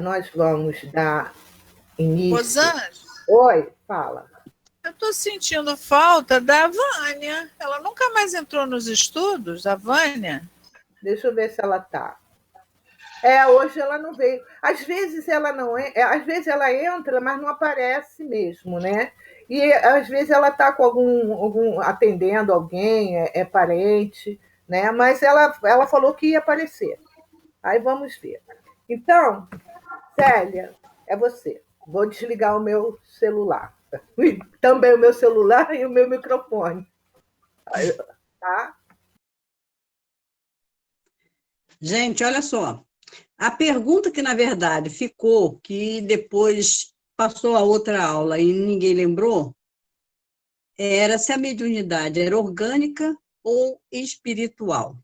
nós vamos dar início. Rosângela, Oi, fala. eu estou sentindo falta da Vânia. Ela nunca mais entrou nos estudos, a Vânia? Deixa eu ver se ela está. Hoje ela não veio. Às vezes ela não às vezes ela entra, mas não aparece mesmo, né? E às vezes ela está com algum atendendo alguém, é parente, né? Mas ela falou que ia aparecer. Aí vamos ver. Então, Célia, é você. Vou desligar o meu celular. Também o meu celular e o meu microfone. Tá? Gente, olha só. A pergunta que, na verdade, ficou, que depois passou a outra aula e ninguém lembrou, era se a mediunidade era orgânica ou espiritual.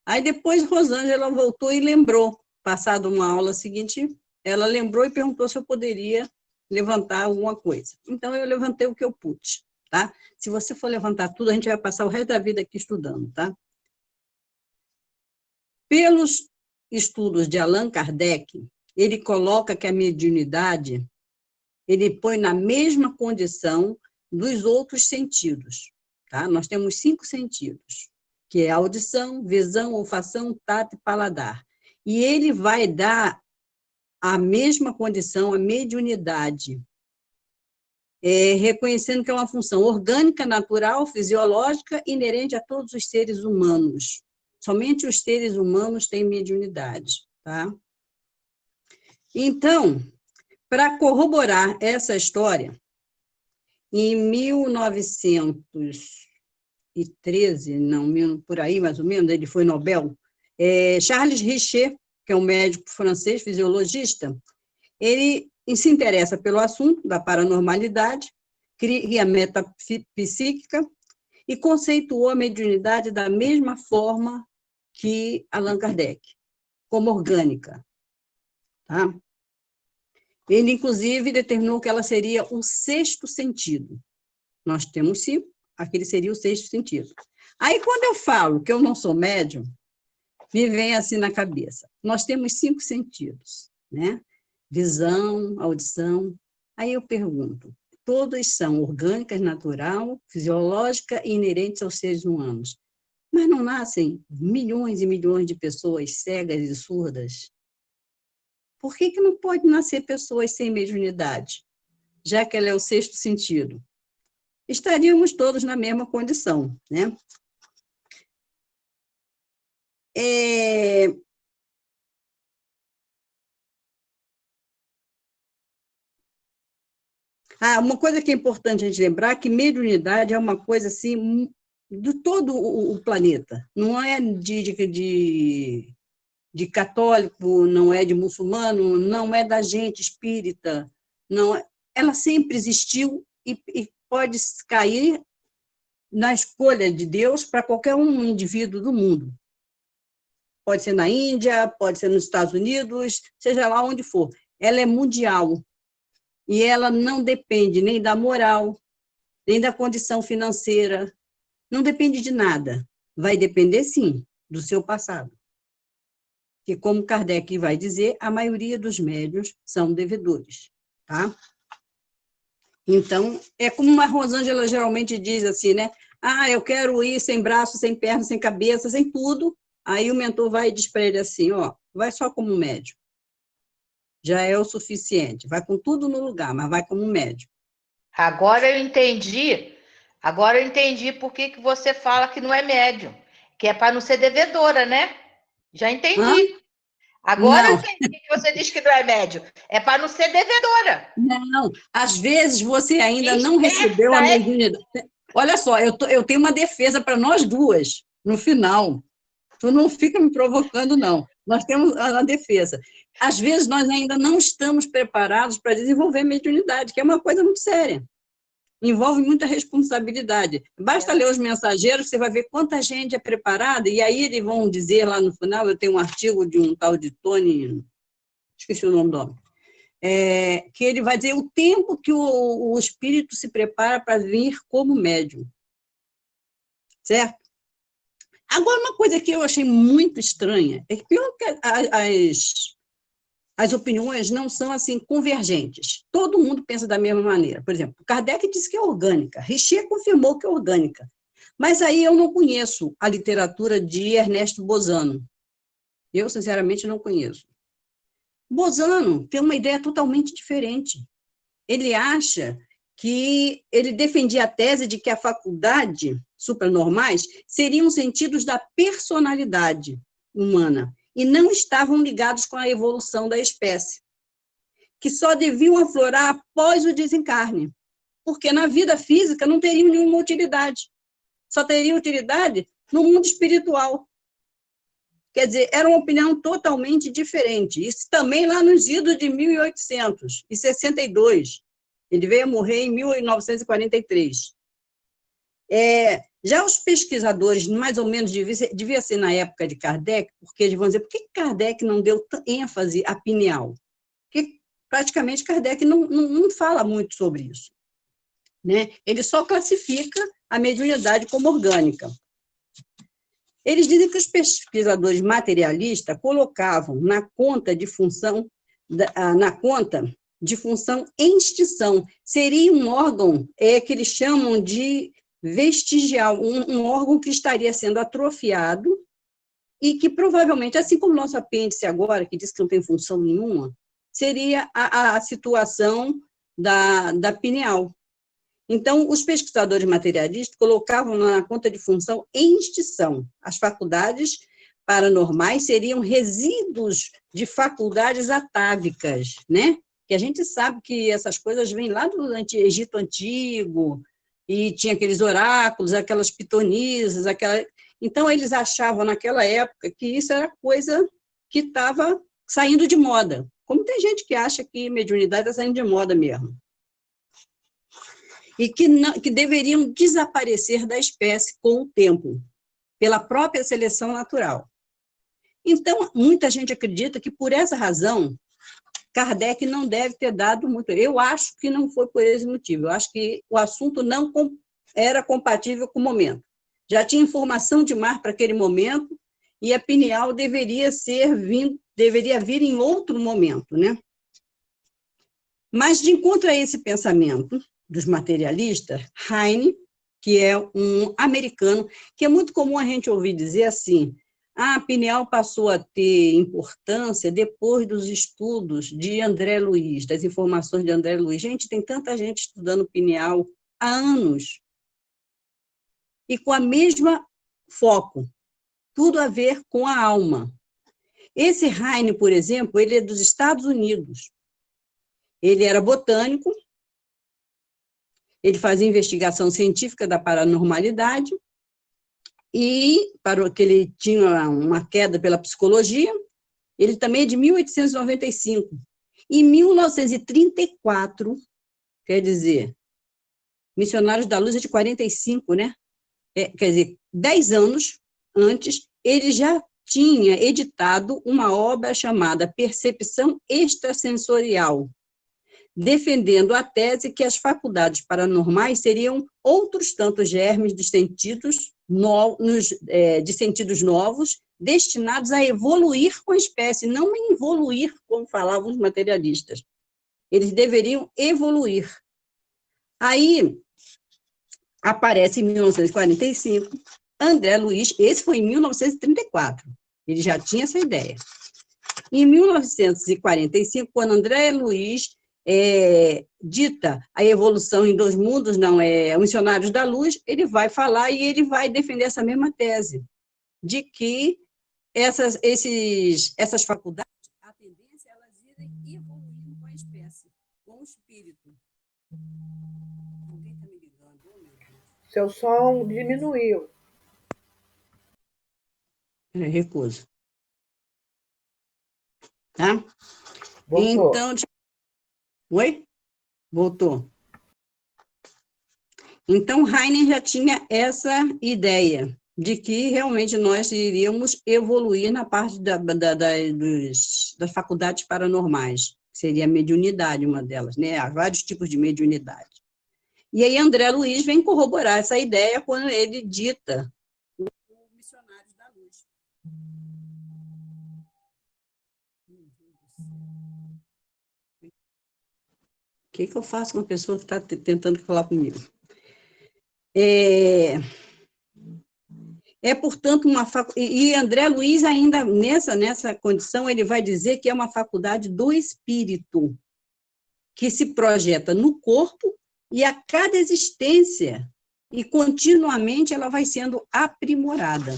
Aí depois Rosângela voltou e lembrou, passado uma aula seguinte, ela lembrou e perguntou se eu poderia levantar alguma coisa. Então, eu levantei o que eu pude, tá? Se você for levantar tudo, a gente vai passar o resto da vida aqui estudando, tá? Pelos estudos de Allan Kardec, ele coloca que a mediunidade, ele põe na mesma condição dos outros sentidos, tá? Nós temos 5 sentidos, que é audição, visão, olfação, tato e paladar. E ele vai dar a mesma condição, a mediunidade, reconhecendo que é uma função orgânica, natural, fisiológica, inerente a todos os seres humanos. Somente os seres humanos têm mediunidade, tá? Então, para corroborar essa história, em 1913, não, por aí mais ou menos, ele foi Nobel, Charles Richet, que é um médico francês, fisiologista, ele se interessa pelo assunto da paranormalidade, cria metapsíquica e conceituou a mediunidade da mesma forma que Allan Kardec, como orgânica. Tá? Ele, inclusive, determinou que ela seria o 6º sentido. Nós temos 5, aquele seria o 6º sentido. Aí, quando eu falo que eu não sou médium, me vem assim na cabeça. Nós temos 5 sentidos, né? Visão, audição. Aí eu pergunto, todas são orgânicas, natural, fisiológica e inerentes aos seres humanos. Mas não nascem milhões e milhões de pessoas cegas e surdas? Por que não pode nascer pessoas sem mediunidade, já que ela é o 6º sentido? Estaríamos todos na mesma condição, né? Uma coisa que é importante a gente lembrar é que mediunidade é uma coisa assim de todo o planeta. Não é de católico, não é de muçulmano, não é da gente espírita. Não é, ela sempre existiu e pode cair na escolha de Deus para qualquer um indivíduo do mundo. Pode ser na Índia, pode ser nos Estados Unidos, seja lá onde for. Ela é mundial. E ela não depende nem da moral, nem da condição financeira, não depende de nada. Vai depender, sim, do seu passado. Que, como Kardec vai dizer, a maioria dos médiuns são devedores, tá? Então, é como a Rosângela geralmente diz assim, né? Eu quero ir sem braço, sem perna, sem cabeça, sem tudo. Aí o mentor vai e diz para ele assim, vai só como médium. Já é o suficiente. Vai com tudo no lugar, mas vai como médium. Agora eu entendi por que você fala que não é médium, que é para não ser devedora, né? Já entendi. Agora eu entendi que você diz que não é médium, é para não ser devedora. Não, às vezes você ainda não recebeu a mediunidade. Olha só, eu tenho uma defesa para nós duas, no final. Tu não fica me provocando, não. Nós temos a defesa. Às vezes nós ainda não estamos preparados para desenvolver mediunidade, que é uma coisa muito séria. Envolve muita responsabilidade. Basta ler os mensageiros, você vai ver quanta gente é preparada, e aí eles vão dizer lá no final, eu tenho um artigo de um tal de Tony, esqueci o nome do homem, que ele vai dizer o tempo que o espírito se prepara para vir como médium. Certo? Agora, uma coisa que eu achei muito estranha é que, pelo que as opiniões não são assim convergentes. Todo mundo pensa da mesma maneira. Por exemplo, Kardec disse que é orgânica, Richer confirmou que é orgânica. Mas aí eu não conheço a literatura de Ernesto Bozano. Eu, sinceramente, não conheço. Bozano tem uma ideia totalmente diferente. Ele acha que ele defendia a tese de que a faculdade supranormais seriam sentidos da personalidade humana e não estavam ligados com a evolução da espécie, que só deviam aflorar após o desencarne, porque na vida física não teriam nenhuma utilidade, só teriam utilidade no mundo espiritual. Quer dizer, era uma opinião totalmente diferente. Isso também lá nos idos de 1862. Ele veio a morrer em 1943. Já os pesquisadores, mais ou menos, devia ser na época de Kardec, porque eles vão dizer, por que Kardec não deu ênfase à pineal? Porque praticamente Kardec não fala muito sobre isso, né? Ele só classifica a mediunidade como orgânica. Eles dizem que os pesquisadores materialistas colocavam na conta de função em extinção. Seria um órgão que eles chamam de vestigial, um órgão que estaria sendo atrofiado e que provavelmente, assim como o nosso apêndice agora, que diz que não tem função nenhuma, seria a situação da pineal. Então, os pesquisadores materialistas colocavam na conta de função em extinção. As faculdades paranormais seriam resíduos de faculdades atávicas, né? Que a gente sabe que essas coisas vêm lá do Egito Antigo, e tinha aqueles oráculos, aquelas pitonisas, Então, eles achavam naquela época que isso era coisa que estava saindo de moda. Como tem gente que acha que mediunidade está saindo de moda mesmo. E que deveriam desaparecer da espécie com o tempo, pela própria seleção natural. Então, muita gente acredita que, por essa razão, Kardec não deve ter dado muito. Eu acho que não foi por esse motivo. Eu acho que o assunto não era compatível com o momento. Já tinha informação demais para aquele momento, e a pineal deveria vir em outro momento, né? Mas, de encontro a esse pensamento dos materialistas, Heine, que é um americano, que é muito comum a gente ouvir dizer assim, a pineal passou a ter importância depois dos estudos de André Luiz, das informações de André Luiz. Gente, tem tanta gente estudando pineal há anos, e com a mesma foco, tudo a ver com a alma. Esse Heine, por exemplo, ele é dos Estados Unidos. Ele era botânico, ele fazia investigação científica da paranormalidade, e para que ele tinha uma queda pela psicologia. Ele também é de 1895. Em 1934, quer dizer, Missionários da Luz é de 45, né? Quer dizer, 10 anos antes, ele já tinha editado uma obra chamada Percepção Extrasensorial, defendendo a tese que as faculdades paranormais seriam outros tantos germes de sentidos novos, destinados a evoluir com a espécie, não a evoluir, como falavam os materialistas. Eles deveriam evoluir. Aí, aparece em 1945, André Luiz, esse foi em 1934, ele já tinha essa ideia. Em 1945, quando André Luiz dita a evolução em 2 mundos, não é Missionários da Luz, ele vai falar e ele vai defender essa mesma tese, de que essas faculdades, a tendência é elas irem evoluindo com a espécie, com o espírito. Alguém está me ligando? Oh, meu Deus. Seu som diminuiu. Recuso. Tá? Voltou. Então, oi? Voltou. Então, Heine já tinha essa ideia de que realmente nós iríamos evoluir na parte das faculdades paranormais, que seria a mediunidade, uma delas, né? Há vários tipos de mediunidade. E aí André Luiz vem corroborar essa ideia quando ele dita o Missionários da Luz. O que eu faço com uma pessoa que está tentando falar comigo? Portanto, e André Luiz, ainda nessa condição, ele vai dizer que é uma faculdade do espírito, que se projeta no corpo, e a cada existência, e continuamente, ela vai sendo aprimorada.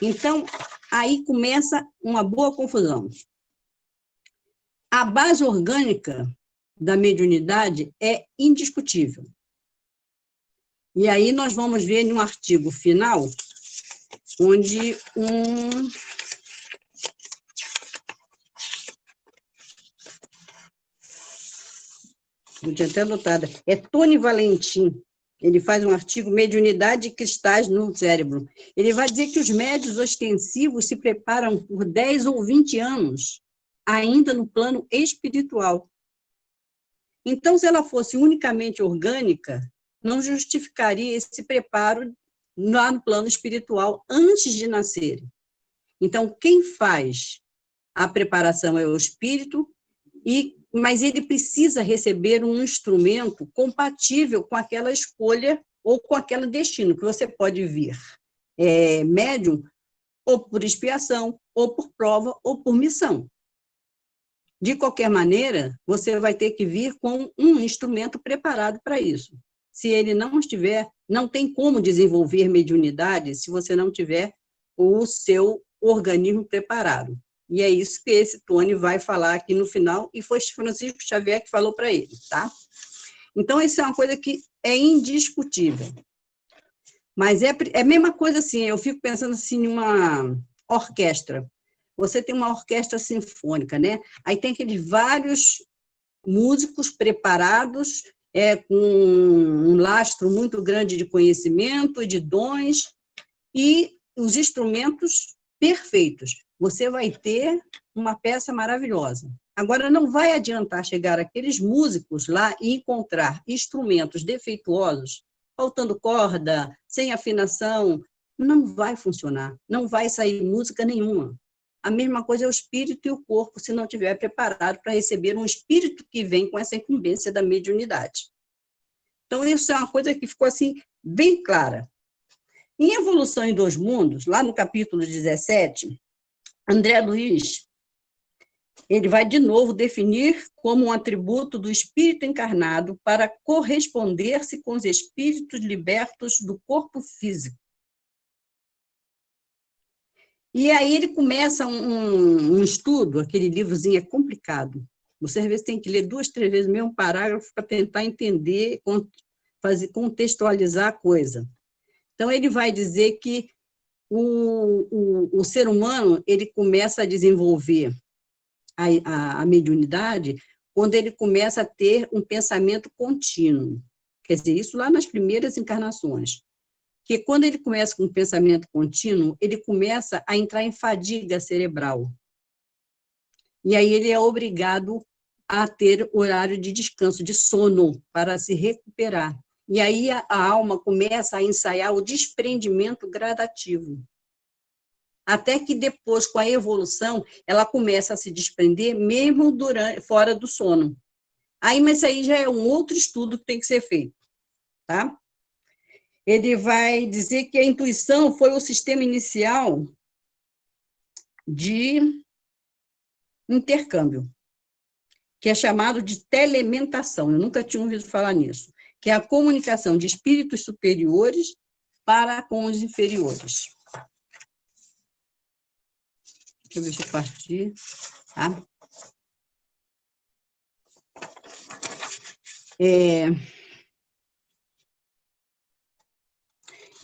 Então, aí começa uma boa confusão. A base orgânica da mediunidade é indiscutível. E aí nós vamos ver em um artigo final, onde eu tinha até anotado, é Tony Valentim, ele faz um artigo, Mediunidade e Cristais no Cérebro. Ele vai dizer que os médiuns ostensivos se preparam por 10 ou 20 anos, ainda no plano espiritual. Então, se ela fosse unicamente orgânica, não justificaria esse preparo lá no plano espiritual antes de nascer. Então, quem faz a preparação é o espírito, mas ele precisa receber um instrumento compatível com aquela escolha ou com aquele destino, que você pode vir médium, ou por expiação, ou por prova, ou por missão. De qualquer maneira, você vai ter que vir com um instrumento preparado para isso. Se ele não estiver, não tem como desenvolver mediunidade se você não tiver o seu organismo preparado. E é isso que esse Tony vai falar aqui no final, e foi Francisco Xavier que falou para ele, tá? Então, isso é uma coisa que é indiscutível. Mas é a mesma coisa assim, eu fico pensando assim, numa orquestra. Você tem uma orquestra sinfônica, né? Aí tem aqueles vários músicos preparados, com um lastro muito grande de conhecimento, de dons, e os instrumentos perfeitos. Você vai ter uma peça maravilhosa. Agora, não vai adiantar chegar aqueles músicos lá e encontrar instrumentos defeituosos, faltando corda, sem afinação, não vai funcionar, não vai sair música nenhuma. A mesma coisa é o espírito e o corpo, se não estiver preparado para receber um espírito que vem com essa incumbência da mediunidade. Então, isso é uma coisa que ficou assim, bem clara. Em Evolução em Dois Mundos, lá no capítulo 17, André Luiz, ele vai de novo definir como um atributo do espírito encarnado para corresponder-se com os espíritos libertos do corpo físico. E aí ele começa um estudo, aquele livrozinho é complicado. Você, às vezes, tem que ler 2, 3 vezes o mesmo parágrafo para tentar entender, contextualizar a coisa. Então, ele vai dizer que o ser humano ele começa a desenvolver a mediunidade quando ele começa a ter um pensamento contínuo. Quer dizer, isso lá nas primeiras encarnações. Que quando ele começa com um pensamento contínuo, ele começa a entrar em fadiga cerebral. E aí ele é obrigado a ter horário de descanso, de sono, para se recuperar. E aí a alma começa a ensaiar o desprendimento gradativo. Até que depois, com a evolução, ela começa a se desprender mesmo fora do sono. Mas isso aí já é um outro estudo que tem que ser feito, tá? Ele vai dizer que a intuição foi o sistema inicial de intercâmbio, que é chamado de telementação. Eu nunca tinha ouvido falar nisso, que é a comunicação de espíritos superiores para com os inferiores. Deixa eu ver se eu parti. Tá?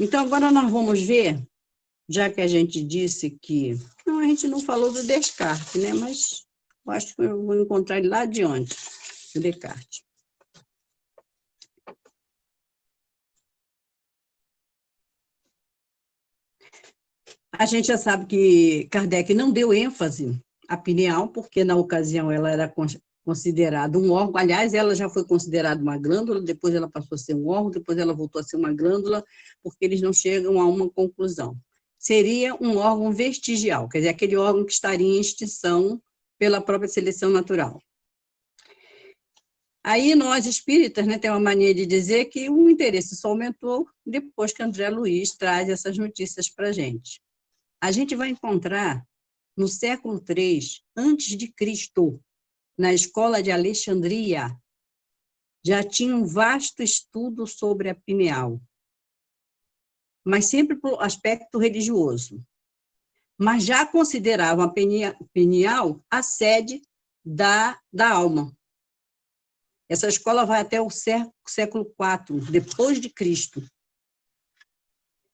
Então, agora nós vamos ver, já que a gente disse que... Não, a gente não falou do Descartes, né? Mas eu acho que eu vou encontrar ele lá adiante, o Descartes. A gente já sabe que Kardec não deu ênfase à pineal, porque na ocasião ela era considerada um órgão. Aliás, ela já foi considerada uma glândula, depois ela passou a ser um órgão, depois ela voltou a ser uma glândula, porque eles não chegam a uma conclusão. Seria um órgão vestigial, quer dizer, aquele órgão que estaria em extinção pela própria seleção natural. Aí nós, espíritas, né, temos a mania de dizer que o interesse só aumentou depois que André Luiz traz essas notícias para a gente. A gente vai encontrar, no século III, antes de Cristo, na escola de Alexandria, já tinha um vasto estudo sobre a pineal, mas sempre por aspecto religioso. Mas já consideravam a pineal a sede da alma. Essa escola vai até o século IV, depois de Cristo.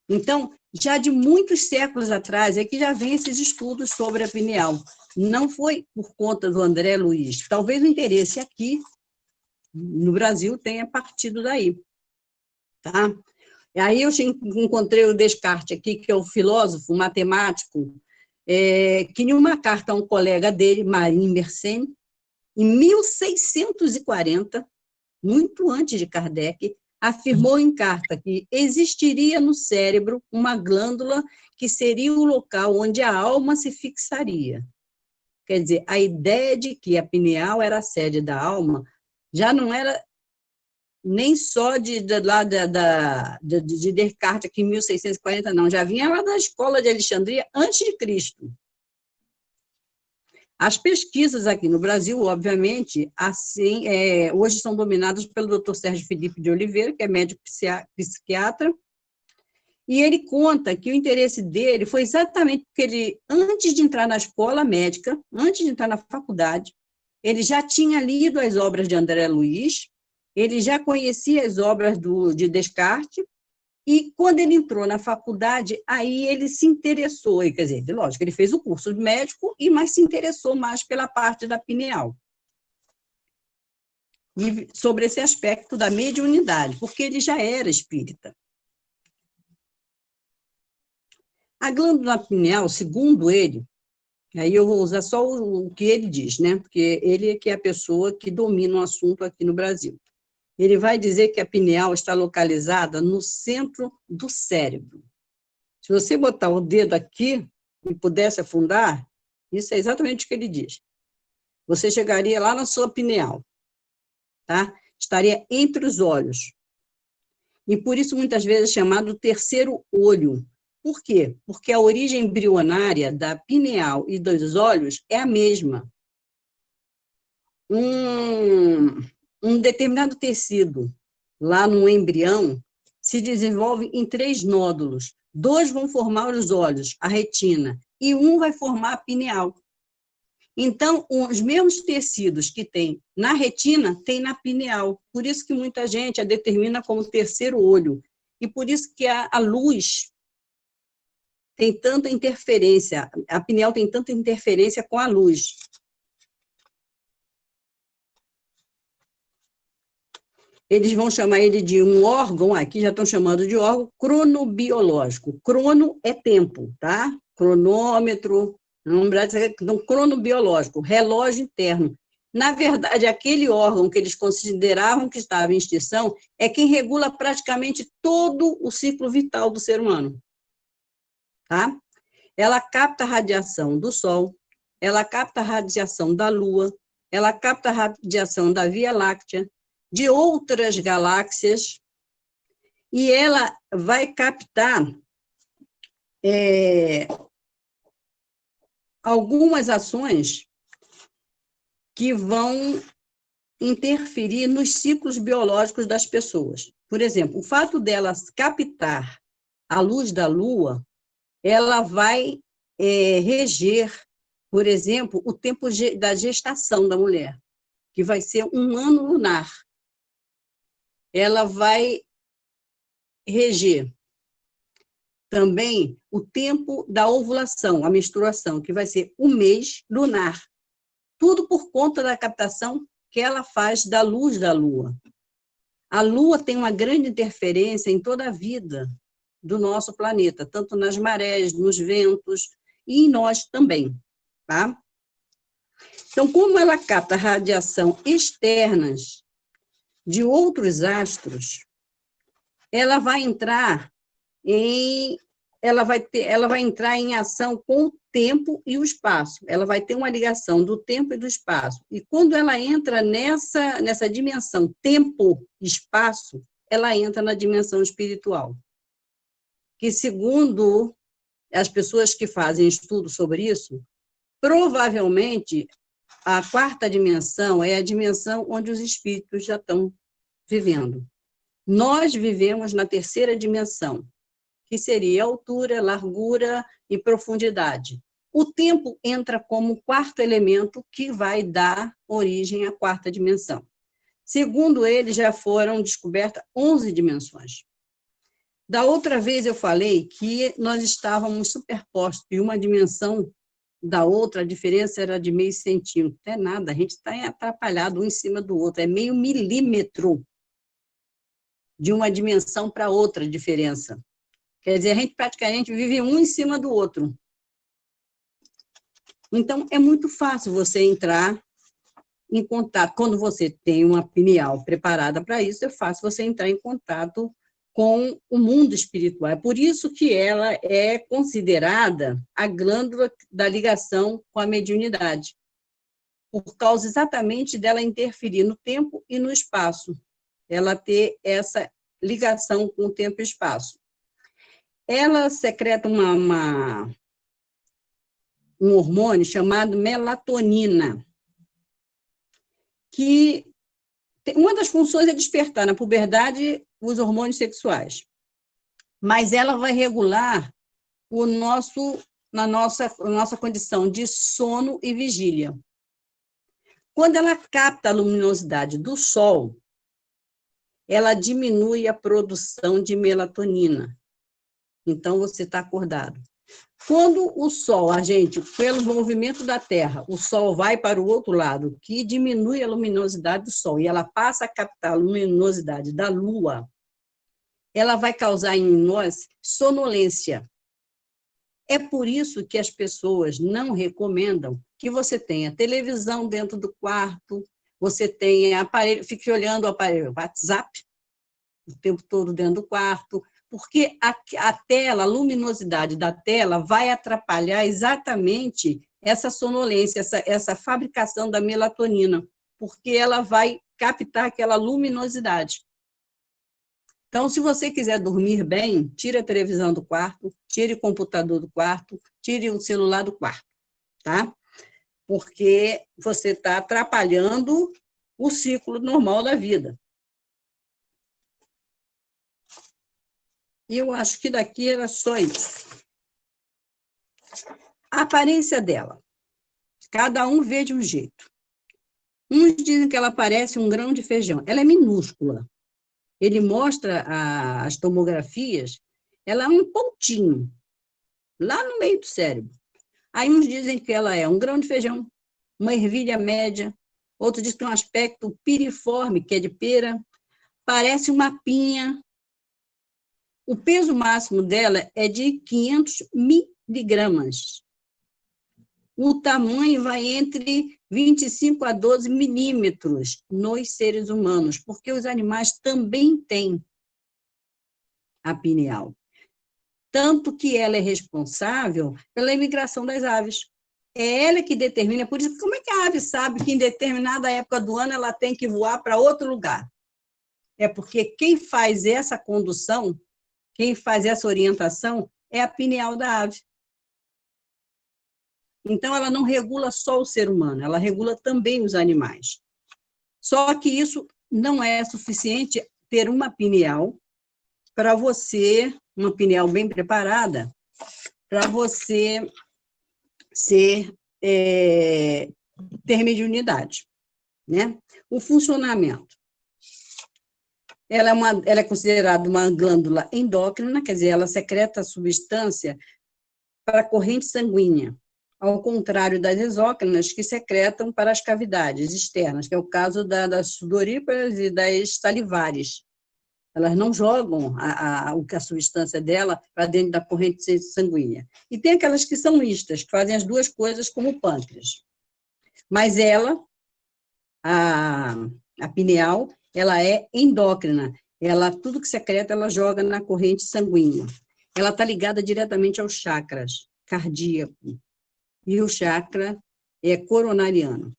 Então, já de muitos séculos atrás, é que já vem esses estudos sobre a pineal. Não foi por conta do André Luiz. Talvez o interesse aqui, no Brasil, tenha partido daí. Tá? Aí eu encontrei o Descartes aqui, que é o filósofo, matemático, que em uma carta a um colega dele, Marie Mersenne, em 1640, muito antes de Kardec, afirmou em carta que existiria no cérebro uma glândula que seria o local onde a alma se fixaria. Quer dizer, a ideia de que a pineal era a sede da alma já não era nem só de Descartes, aqui em 1640, não, já vinha lá da escola de Alexandria antes de Cristo. As pesquisas aqui no Brasil, obviamente, assim, hoje são dominadas pelo Dr. Sérgio Felipe de Oliveira, que é médico psiquiatra, e ele conta que o interesse dele foi exatamente porque ele, antes de entrar na escola médica, antes de entrar na faculdade, ele já tinha lido as obras de André Luiz, ele já conhecia as obras de Descartes, e quando ele entrou na faculdade, aí ele se interessou, quer dizer, lógico, ele fez o curso de médico, mas se interessou mais pela parte da pineal. E sobre esse aspecto da mediunidade, porque ele já era espírita. A glândula pineal, segundo ele, aí eu vou usar só o que ele diz, né? Porque ele é que é a pessoa que domina o assunto aqui no Brasil. Ele vai dizer que a pineal está localizada no centro do cérebro. Se você botar o dedo aqui e pudesse afundar, isso é exatamente o que ele diz. Você chegaria lá na sua pineal, tá? Estaria entre os olhos. E por isso, muitas vezes, é chamado terceiro olho. Por quê? Porque a origem embrionária da pineal e dos olhos é a mesma. Um determinado tecido, lá no embrião, se desenvolve em 3 nódulos. 2 vão formar os olhos, a retina, e 1 vai formar a pineal. Então, os mesmos tecidos que tem na retina, tem na pineal. Por isso que muita gente a determina como terceiro olho. E por isso que a luz tem tanta interferência, a pineal tem tanta interferência com a luz. Eles vão chamar ele de um órgão, aqui já estão chamando de órgão cronobiológico. Crono é tempo, tá? Cronômetro, então, cronobiológico, relógio interno. Na verdade, aquele órgão que eles consideravam que estava em extinção é quem regula praticamente todo o ciclo vital do ser humano. Tá? Ela capta a radiação do Sol, ela capta a radiação da Lua, ela capta a radiação da Via Láctea, de outras galáxias, e ela vai captar algumas ações que vão interferir nos ciclos biológicos das pessoas. Por exemplo, o fato delas captar a luz da Lua, ela vai reger, por exemplo, o tempo da gestação da mulher, que vai ser 1 ano lunar. Ela vai reger também o tempo da ovulação, a menstruação, que vai ser 1 mês lunar. Tudo por conta da captação que ela faz da luz da Lua. A Lua tem uma grande interferência em toda a vida do nosso planeta, tanto nas marés, nos ventos, e em nós também, tá? Então, como ela capta radiação externas de outros astros, ela vai entrar em ela vai entrar em ação com o tempo e o espaço. Ela vai ter uma ligação do tempo e do espaço. E quando ela entra nessa dimensão tempo-espaço, ela entra na dimensão espiritual. Que, segundo as pessoas que fazem estudo sobre isso, provavelmente a quarta dimensão é a dimensão onde os espíritos já estão vivendo. Nós vivemos na terceira dimensão, que seria altura, largura e profundidade. O tempo entra como quarto elemento que vai dar origem à quarta dimensão. Segundo eles, já foram descobertas 11 dimensões. Da outra vez eu falei que nós estávamos superpostos e uma dimensão da outra, a diferença era de meio centímetro. Não é nada, a gente está atrapalhado um em cima do outro, é meio milímetro de uma dimensão para outra diferença. Quer dizer, a gente praticamente vive um em cima do outro. Então, é muito fácil você entrar em contato. Quando você tem uma pineal preparada para isso, é fácil você entrar em contato com o mundo espiritual. É por isso que ela é considerada a glândula da ligação com a mediunidade, por causa exatamente dela interferir no tempo e no espaço, ela ter essa ligação com o tempo e espaço. Ela secreta um hormônio chamado melatonina, que uma das funções é despertar na puberdade os hormônios sexuais, mas ela vai regular na nossa condição de sono e vigília. Quando ela capta a luminosidade do sol, ela diminui a produção de melatonina. Então, você está acordado. Quando o sol, pelo movimento da Terra, o sol vai para o outro lado, que diminui a luminosidade do sol, e ela passa a captar a luminosidade da Lua, ela vai causar em nós sonolência. É por isso que as pessoas não recomendam que você tenha televisão dentro do quarto, você tenha aparelho, fique olhando o aparelho WhatsApp o tempo todo dentro do quarto, porque a tela, a luminosidade da tela vai atrapalhar exatamente essa sonolência, essa fabricação da melatonina, porque ela vai captar aquela luminosidade. Então, se você quiser dormir bem, tire a televisão do quarto, tire o computador do quarto, tire o celular do quarto, tá? Porque você está atrapalhando o ciclo normal da vida. E eu acho que daqui era só isso. A aparência dela. Cada um vê de um jeito. Uns dizem que ela parece um grão de feijão. Ela é minúscula. Ele mostra as tomografias, ela é um pontinho, lá no meio do cérebro. Aí uns dizem que ela é um grão de feijão, uma ervilha média, outros dizem que tem um aspecto piriforme, que é de pera, parece uma pinha. O peso máximo dela é de 500 miligramas. O tamanho vai entre 25 a 12 milímetros nos seres humanos, porque os animais também têm a pineal. Tanto que ela é responsável pela imigração das aves. É ela que determina, por isso, como é que a ave sabe que em determinada época do ano ela tem que voar para outro lugar? É porque quem faz essa condução, quem faz essa orientação, é a pineal da ave. Então, ela não regula só o ser humano, ela regula também os animais. Só que isso não é suficiente ter uma pineal para você, uma pineal bem preparada, para você ter mediunidade, né? O funcionamento. Ela é considerada uma glândula endócrina, quer dizer, ela secreta a substância para a corrente sanguínea, ao contrário das exócrinas, que secretam para as cavidades externas, que é o caso das sudoríparas e das salivares. Elas não jogam a substância dela para dentro da corrente sanguínea. E tem aquelas que são mistas, que fazem as duas coisas como o pâncreas. Mas ela, a pineal, ela é endócrina. Tudo que secreta, ela joga na corrente sanguínea. ela está ligada diretamente aos chakras cardíaco, e o chakra é coronariano.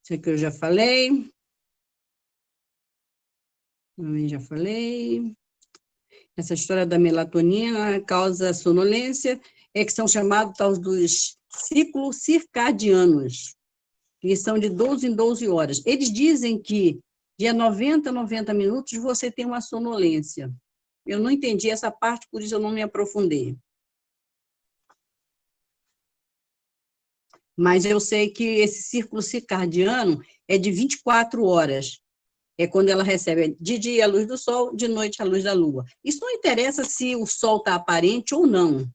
Isso aqui eu já falei. Também já falei. Essa história da melatonina causa sonolência, que são chamados tal dos ciclos circadianos, que são de 12 em 12 horas. Eles dizem que de 90 a 90 minutos você tem uma sonolência. Eu não entendi essa parte, por isso eu não me aprofundei. Mas eu sei que esse círculo circadiano é de 24 horas. É quando ela recebe de dia a luz do sol, de noite a luz da lua. Isso não interessa se o sol está aparente ou não.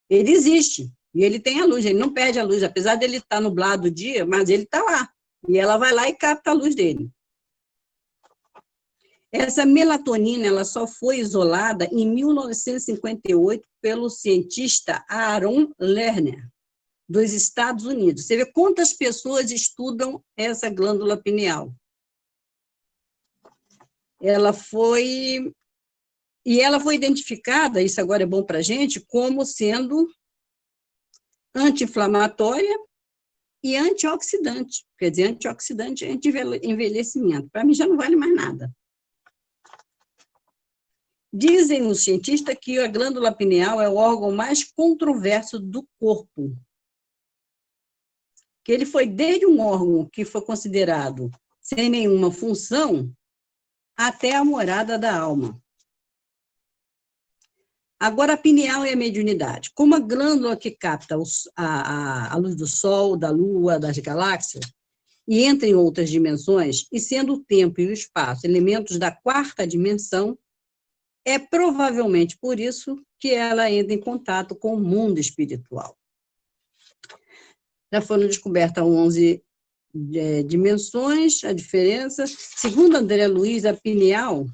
Ele existe, e ele tem a luz, ele não perde a luz, apesar dele estar nublado o dia, mas ele está lá. E ela vai lá e capta a luz dele. Essa melatonina ela só foi isolada em 1958 pelo cientista Aaron Lerner, dos Estados Unidos. Você vê quantas pessoas estudam essa glândula pineal. Ela foi identificada, isso agora é bom para a gente, como sendo anti-inflamatória e antioxidante. Quer dizer, antioxidante é anti-envelhecimento. Para mim já não vale mais nada. Dizem os cientistas que a glândula pineal é o órgão mais controverso do corpo. Que ele foi desde um órgão que foi considerado sem nenhuma função até a morada da alma. Agora, a pineal e a mediunidade. Como a glândula que capta a luz do Sol, da Lua, das galáxias, e entra em outras dimensões, e sendo o tempo e o espaço elementos da quarta dimensão, é provavelmente por isso que ela entra em contato com o mundo espiritual. Já foram descobertas 11 dimensões, a diferença. Segundo André Luiz, a pineal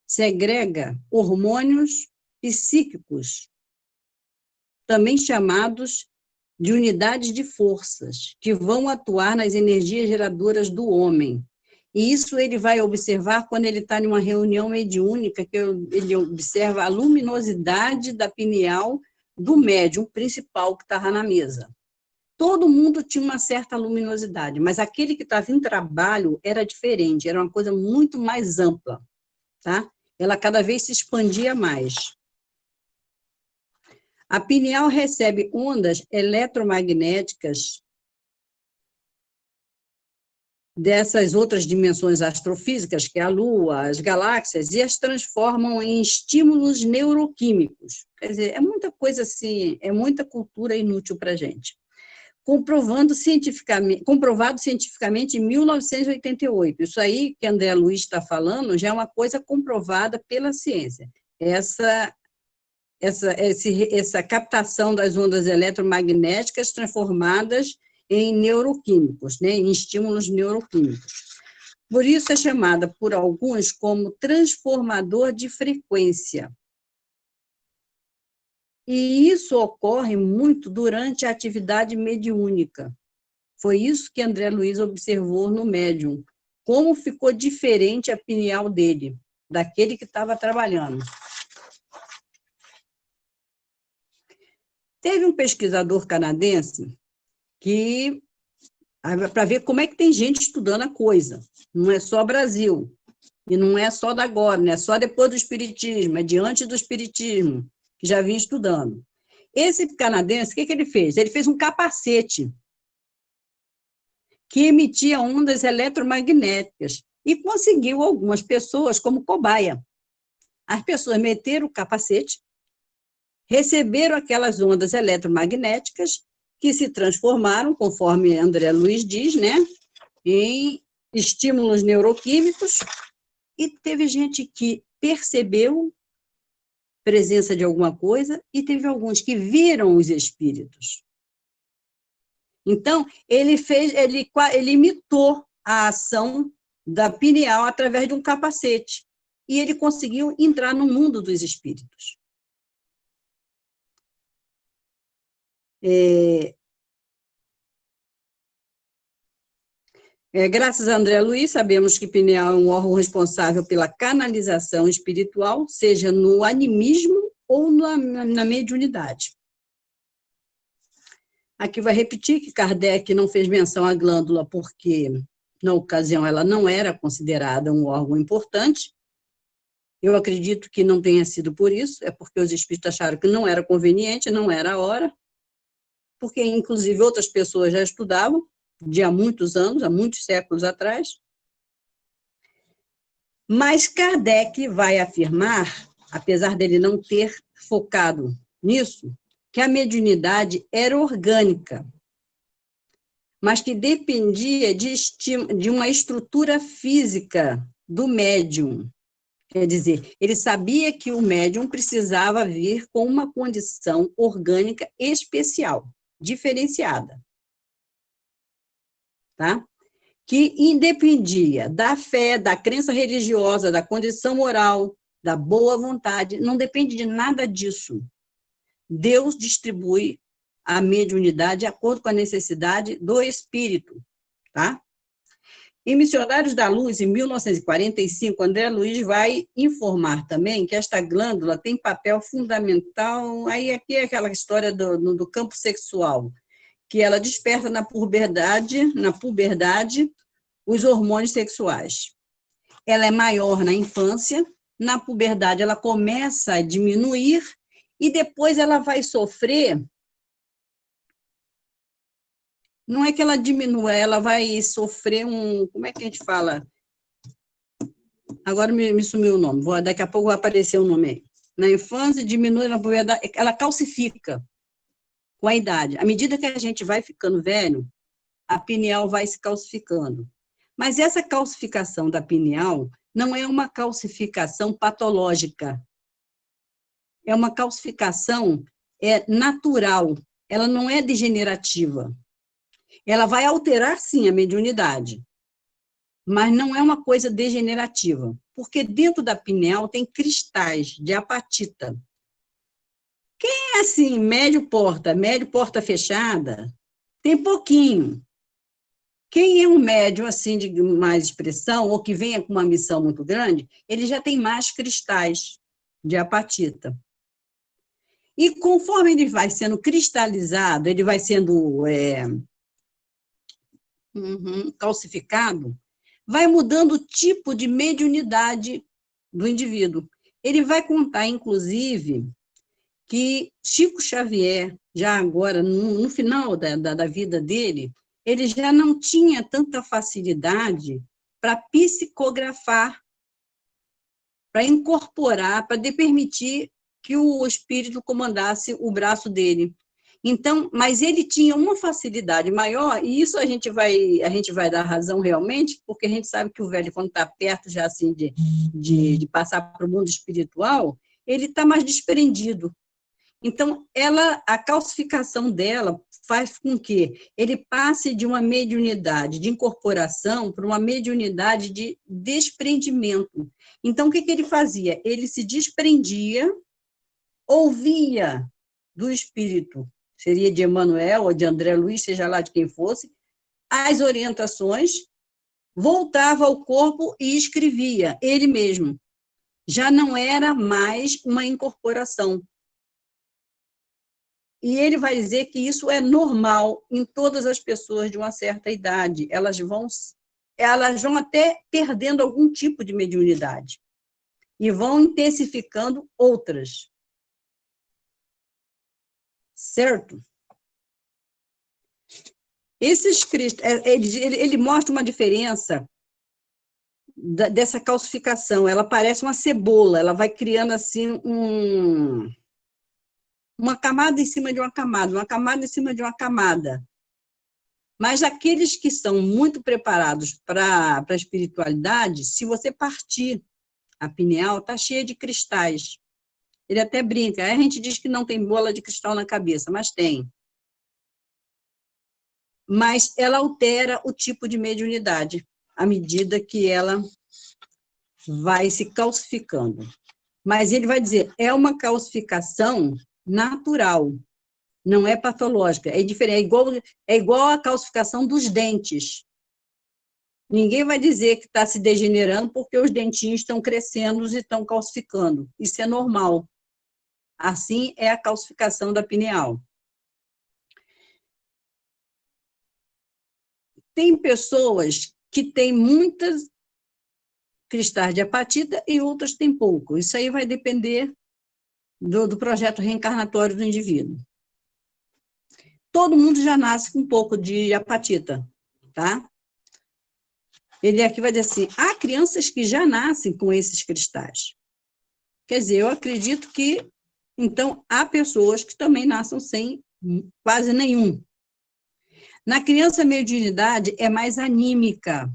segrega hormônios psíquicos, também chamados de unidades de forças, que vão atuar nas energias geradoras do homem. E isso ele vai observar quando ele está em uma reunião mediúnica, que ele observa a luminosidade da pineal do médium principal que estava na mesa. Todo mundo tinha uma certa luminosidade, mas aquele que estava em trabalho era diferente, era uma coisa muito mais ampla, tá? Ela cada vez se expandia mais. A pineal recebe ondas eletromagnéticas dessas outras dimensões astrofísicas, que é a Lua, as galáxias, e as transformam em estímulos neuroquímicos. Quer dizer, é muita coisa assim, é muita cultura inútil para a gente. Comprovado cientificamente em 1988. Isso aí que André Luiz está falando já é uma coisa comprovada pela ciência. Essa captação das ondas eletromagnéticas transformadas em neuroquímicos, né, em estímulos neuroquímicos. Por isso é chamada por alguns como transformador de frequência. E isso ocorre muito durante a atividade mediúnica. Foi isso que André Luiz observou no médium, como ficou diferente a pineal dele, daquele que estava trabalhando. Teve um pesquisador canadense que, para ver como é que tem gente estudando a coisa, não é só Brasil, e não é só da agora, não é só depois do Espiritismo, é diante do Espiritismo, que já vinha estudando. Esse canadense, o que ele fez? Ele fez um capacete que emitia ondas eletromagnéticas e conseguiu algumas pessoas como cobaia. As pessoas meteram o capacete, receberam aquelas ondas eletromagnéticas que se transformaram, conforme André Luiz diz, né, em estímulos neuroquímicos, e teve gente que percebeu presença de alguma coisa e teve alguns que viram os espíritos. Então, ele imitou a ação da pineal através de um capacete, e ele conseguiu entrar no mundo dos espíritos. Graças a André Luiz, sabemos que pineal é um órgão responsável pela canalização espiritual, seja no animismo ou na mediunidade. Aqui vai repetir que Kardec não fez menção à glândula porque, na ocasião, ela não era considerada um órgão importante. Eu acredito que não tenha sido por isso, é porque os espíritos acharam que não era conveniente, não era a hora, porque, inclusive, outras pessoas já estudavam, de há muitos anos, há muitos séculos atrás. Mas Kardec vai afirmar, apesar dele não ter focado nisso, que a mediunidade era orgânica, mas que dependia de uma estrutura física do médium. Quer dizer, ele sabia que o médium precisava vir com uma condição orgânica especial, diferenciada. Tá? Que independia da fé, da crença religiosa, da condição moral, da boa vontade, não depende de nada disso. Deus distribui a mediunidade de acordo com a necessidade do espírito, tá? Em Missionários da Luz, em 1945, André Luiz vai informar também que esta glândula tem papel fundamental, aí aqui é aquela história do campo sexual, que ela desperta na puberdade os hormônios sexuais. Ela é maior na infância, na puberdade ela começa a diminuir e depois ela vai sofrer, não é que ela diminua, ela vai sofrer como é que a gente fala? Agora me sumiu o nome, daqui a pouco vai aparecer o nome aí. Na infância diminui, na puberdade, ela calcifica com a idade. À medida que a gente vai ficando velho, a pineal vai se calcificando. Mas essa calcificação da pineal não é uma calcificação patológica. É uma calcificação natural. Ela não é degenerativa. Ela vai alterar, sim, a mediunidade, mas não é uma coisa degenerativa, porque dentro da pineal tem cristais de apatita. Quem é assim, médio porta fechada, tem pouquinho. Quem é um médium assim de mais expressão, ou que venha com uma missão muito grande, ele já tem mais cristais de apatita. E conforme ele vai sendo cristalizado, ele vai sendo calcificado, vai mudando o tipo de mediunidade do indivíduo. Ele vai contar, inclusive, que Chico Xavier, já agora, no final da vida dele, ele já não tinha tanta facilidade para psicografar, para incorporar, para permitir que o espírito comandasse o braço dele. Então, mas ele tinha uma facilidade maior, e isso a gente vai dar razão realmente, porque a gente sabe que o velho, quando está perto já assim de passar para o mundo espiritual, ele está mais desprendido. Então, a calcificação dela faz com que ele passe de uma mediunidade de incorporação para uma mediunidade de desprendimento. Então, o que ele fazia? Ele se desprendia, ouvia do espírito, seria de Emmanuel ou de André Luiz, seja lá de quem fosse, as orientações, voltava ao corpo e escrevia, ele mesmo. Já não era mais uma incorporação. E ele vai dizer que isso é normal em todas as pessoas de uma certa idade. Elas vão até perdendo algum tipo de mediunidade e vão intensificando outras. Certo? Esses cristais, ele mostra uma diferença dessa calcificação. Ela parece uma cebola, ela vai criando assim uma camada em cima de uma camada em cima de uma camada. Mas aqueles que são muito preparados para a espiritualidade, se você partir a pineal, está cheia de cristais. Ele até brinca, a gente diz que não tem bola de cristal na cabeça, mas tem. Mas ela altera o tipo de mediunidade, à medida que ela vai se calcificando. Mas ele vai dizer, é uma calcificação natural, não é patológica, é diferente, é igual a calcificação dos dentes. Ninguém vai dizer que está se degenerando porque os dentinhos estão crescendo e estão calcificando. Isso é normal. Assim é a calcificação da pineal. Tem pessoas que têm muitas cristais de apatita e outras têm pouco. Isso aí vai depender do projeto reencarnatório do indivíduo. Todo mundo já nasce com um pouco de apatita, tá? Ele aqui vai dizer assim, há crianças que já nascem com esses cristais. Quer dizer, eu acredito que, então, há pessoas que também nascem sem quase nenhum. Na criança, a mediunidade é mais anímica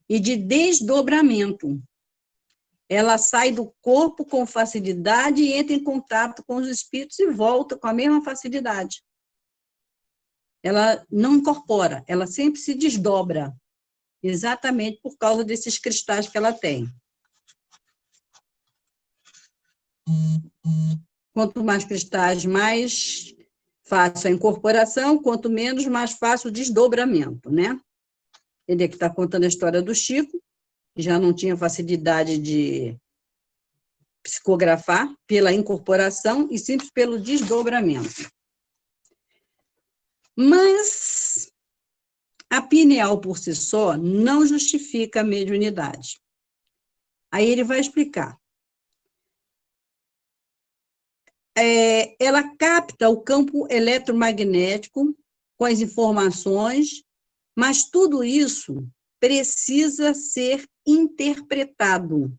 e de desdobramento. Ela sai do corpo com facilidade e entra em contato com os espíritos e volta com a mesma facilidade. Ela não incorpora, ela sempre se desdobra, exatamente por causa desses cristais que ela tem. Quanto mais cristais, mais fácil a incorporação, quanto menos, mais fácil o desdobramento, né? Ele aqui está contando a história do Chico, que já não tinha facilidade de psicografar pela incorporação e simples pelo desdobramento. Mas a pineal por si só não justifica a mediunidade. Aí ele vai explicar. Ela capta o campo eletromagnético com as informações, mas tudo isso precisa ser interpretado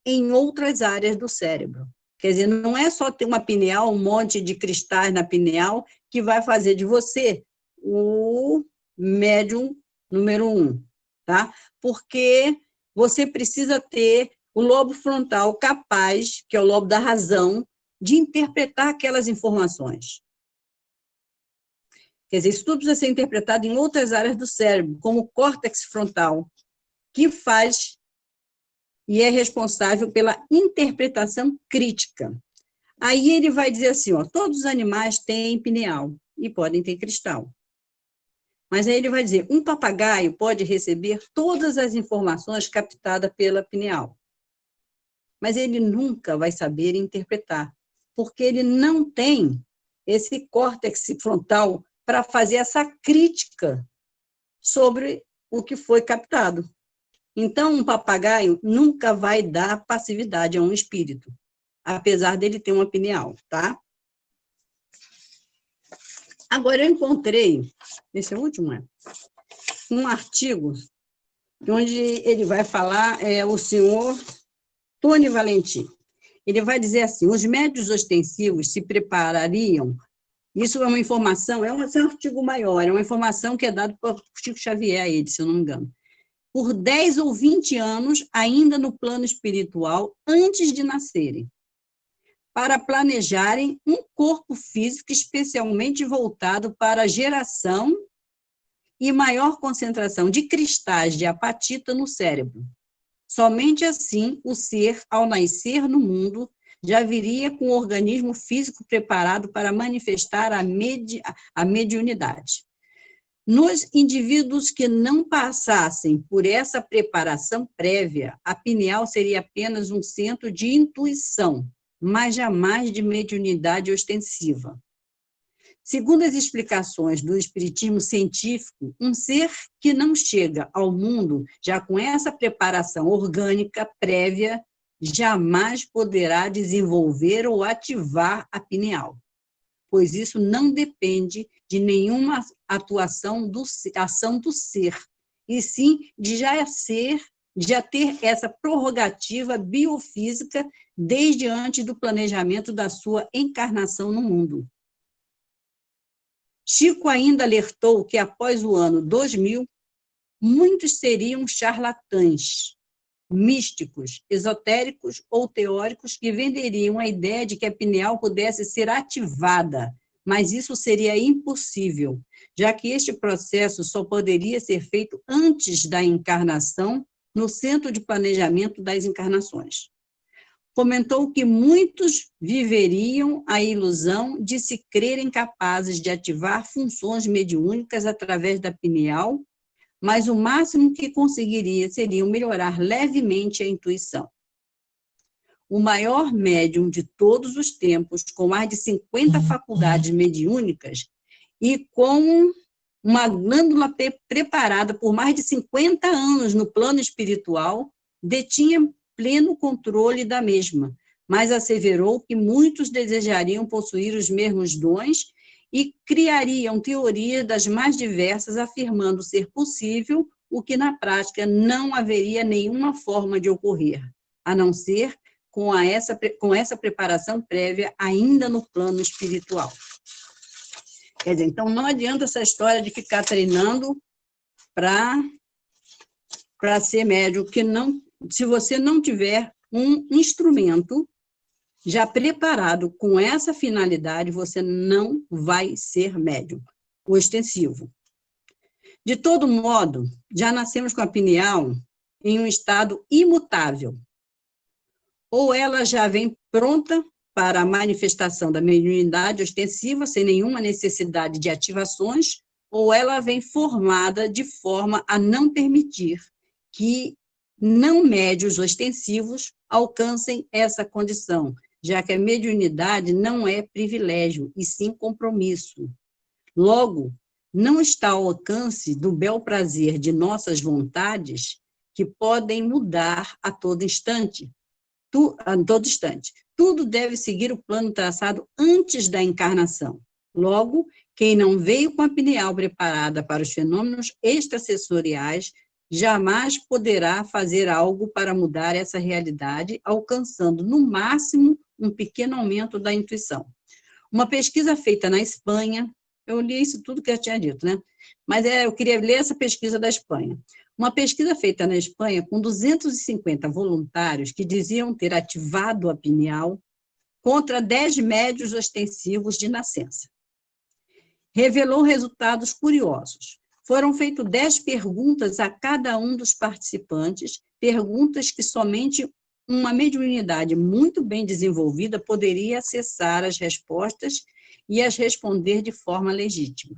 em outras áreas do cérebro. Quer dizer, não é só ter uma pineal, um monte de cristais na pineal, que vai fazer de você o médium número 1, tá? Porque você precisa ter o lobo frontal capaz, que é o lobo da razão, de interpretar aquelas informações. Quer dizer, isso tudo precisa ser interpretado em outras áreas do cérebro, como o córtex frontal, que faz e é responsável pela interpretação crítica. Aí ele vai dizer assim, ó, todos os animais têm pineal e podem ter cristal. Mas aí ele vai dizer, um papagaio pode receber todas as informações captadas pela pineal, mas ele nunca vai saber interpretar, porque ele não tem esse córtex frontal para fazer essa crítica sobre o que foi captado. Então, um papagaio nunca vai dar passividade a um espírito, apesar dele ter uma pineal, tá? Agora, eu encontrei, esse é o último, um artigo onde ele vai falar, o senhor Tony Valentim. Ele vai dizer assim, os médiuns ostensivos se preparariam, isso é uma informação, é um artigo maior, é uma informação que é dada por Chico Xavier a ele, se eu não me engano, por 10 ou 20 anos, ainda no plano espiritual, antes de nascerem, para planejarem um corpo físico especialmente voltado para a geração e maior concentração de cristais de apatita no cérebro. Somente assim, o ser, ao nascer no mundo, já viria com o organismo físico preparado para manifestar a mediunidade. Nos indivíduos que não passassem por essa preparação prévia, a pineal seria apenas um centro de intuição, mas jamais de mediunidade ostensiva. Segundo as explicações do espiritismo científico, um ser que não chega ao mundo já com essa preparação orgânica prévia, jamais poderá desenvolver ou ativar a pineal, pois isso não depende de nenhuma ação do ser, e sim de já ter essa prerrogativa biofísica desde antes do planejamento da sua encarnação no mundo. Chico ainda alertou que, após o ano 2000, muitos seriam charlatães, místicos, esotéricos ou teóricos que venderiam a ideia de que a pineal pudesse ser ativada, mas isso seria impossível, já que este processo só poderia ser feito antes da encarnação no Centro de Planejamento das Encarnações. Comentou que muitos viveriam a ilusão de se crerem capazes de ativar funções mediúnicas através da pineal, mas o máximo que conseguiria seria melhorar levemente a intuição. O maior médium de todos os tempos, com mais de 50 faculdades mediúnicas e com uma glândula preparada por mais de 50 anos no plano espiritual, detinha pleno controle da mesma, mas asseverou que muitos desejariam possuir os mesmos dons e criariam teorias das mais diversas, afirmando ser possível o que na prática não haveria nenhuma forma de ocorrer, a não ser com essa preparação prévia ainda no plano espiritual. Quer dizer, então não adianta essa história de ficar treinando para ser médium, que não, se você não tiver um instrumento já preparado com essa finalidade, você não vai ser médium, ostensivo. De todo modo, já nascemos com a pineal em um estado imutável. Ou ela já vem pronta para a manifestação da mediunidade ostensiva, sem nenhuma necessidade de ativações, ou ela vem formada de forma a não permitir que não médios ostensivos alcancem essa condição, já que a mediunidade não é privilégio, e sim compromisso. Logo, não está ao alcance do bel prazer de nossas vontades, que podem mudar a todo instante. Tudo deve seguir o plano traçado antes da encarnação. Logo, quem não veio com a pineal preparada para os fenômenos extrasensoriais jamais poderá fazer algo para mudar essa realidade, alcançando, no máximo, um pequeno aumento da intuição. Uma pesquisa feita na Espanha, eu li isso tudo que eu tinha dito, né? Mas eu queria ler essa pesquisa da Espanha. Uma pesquisa feita na Espanha com 250 voluntários que diziam ter ativado a pineal contra 10 médios ostensivos de nascença. Revelou resultados curiosos. Foram feitas 10 perguntas a cada um dos participantes, perguntas que somente uma mediunidade muito bem desenvolvida poderia acessar as respostas e as responder de forma legítima.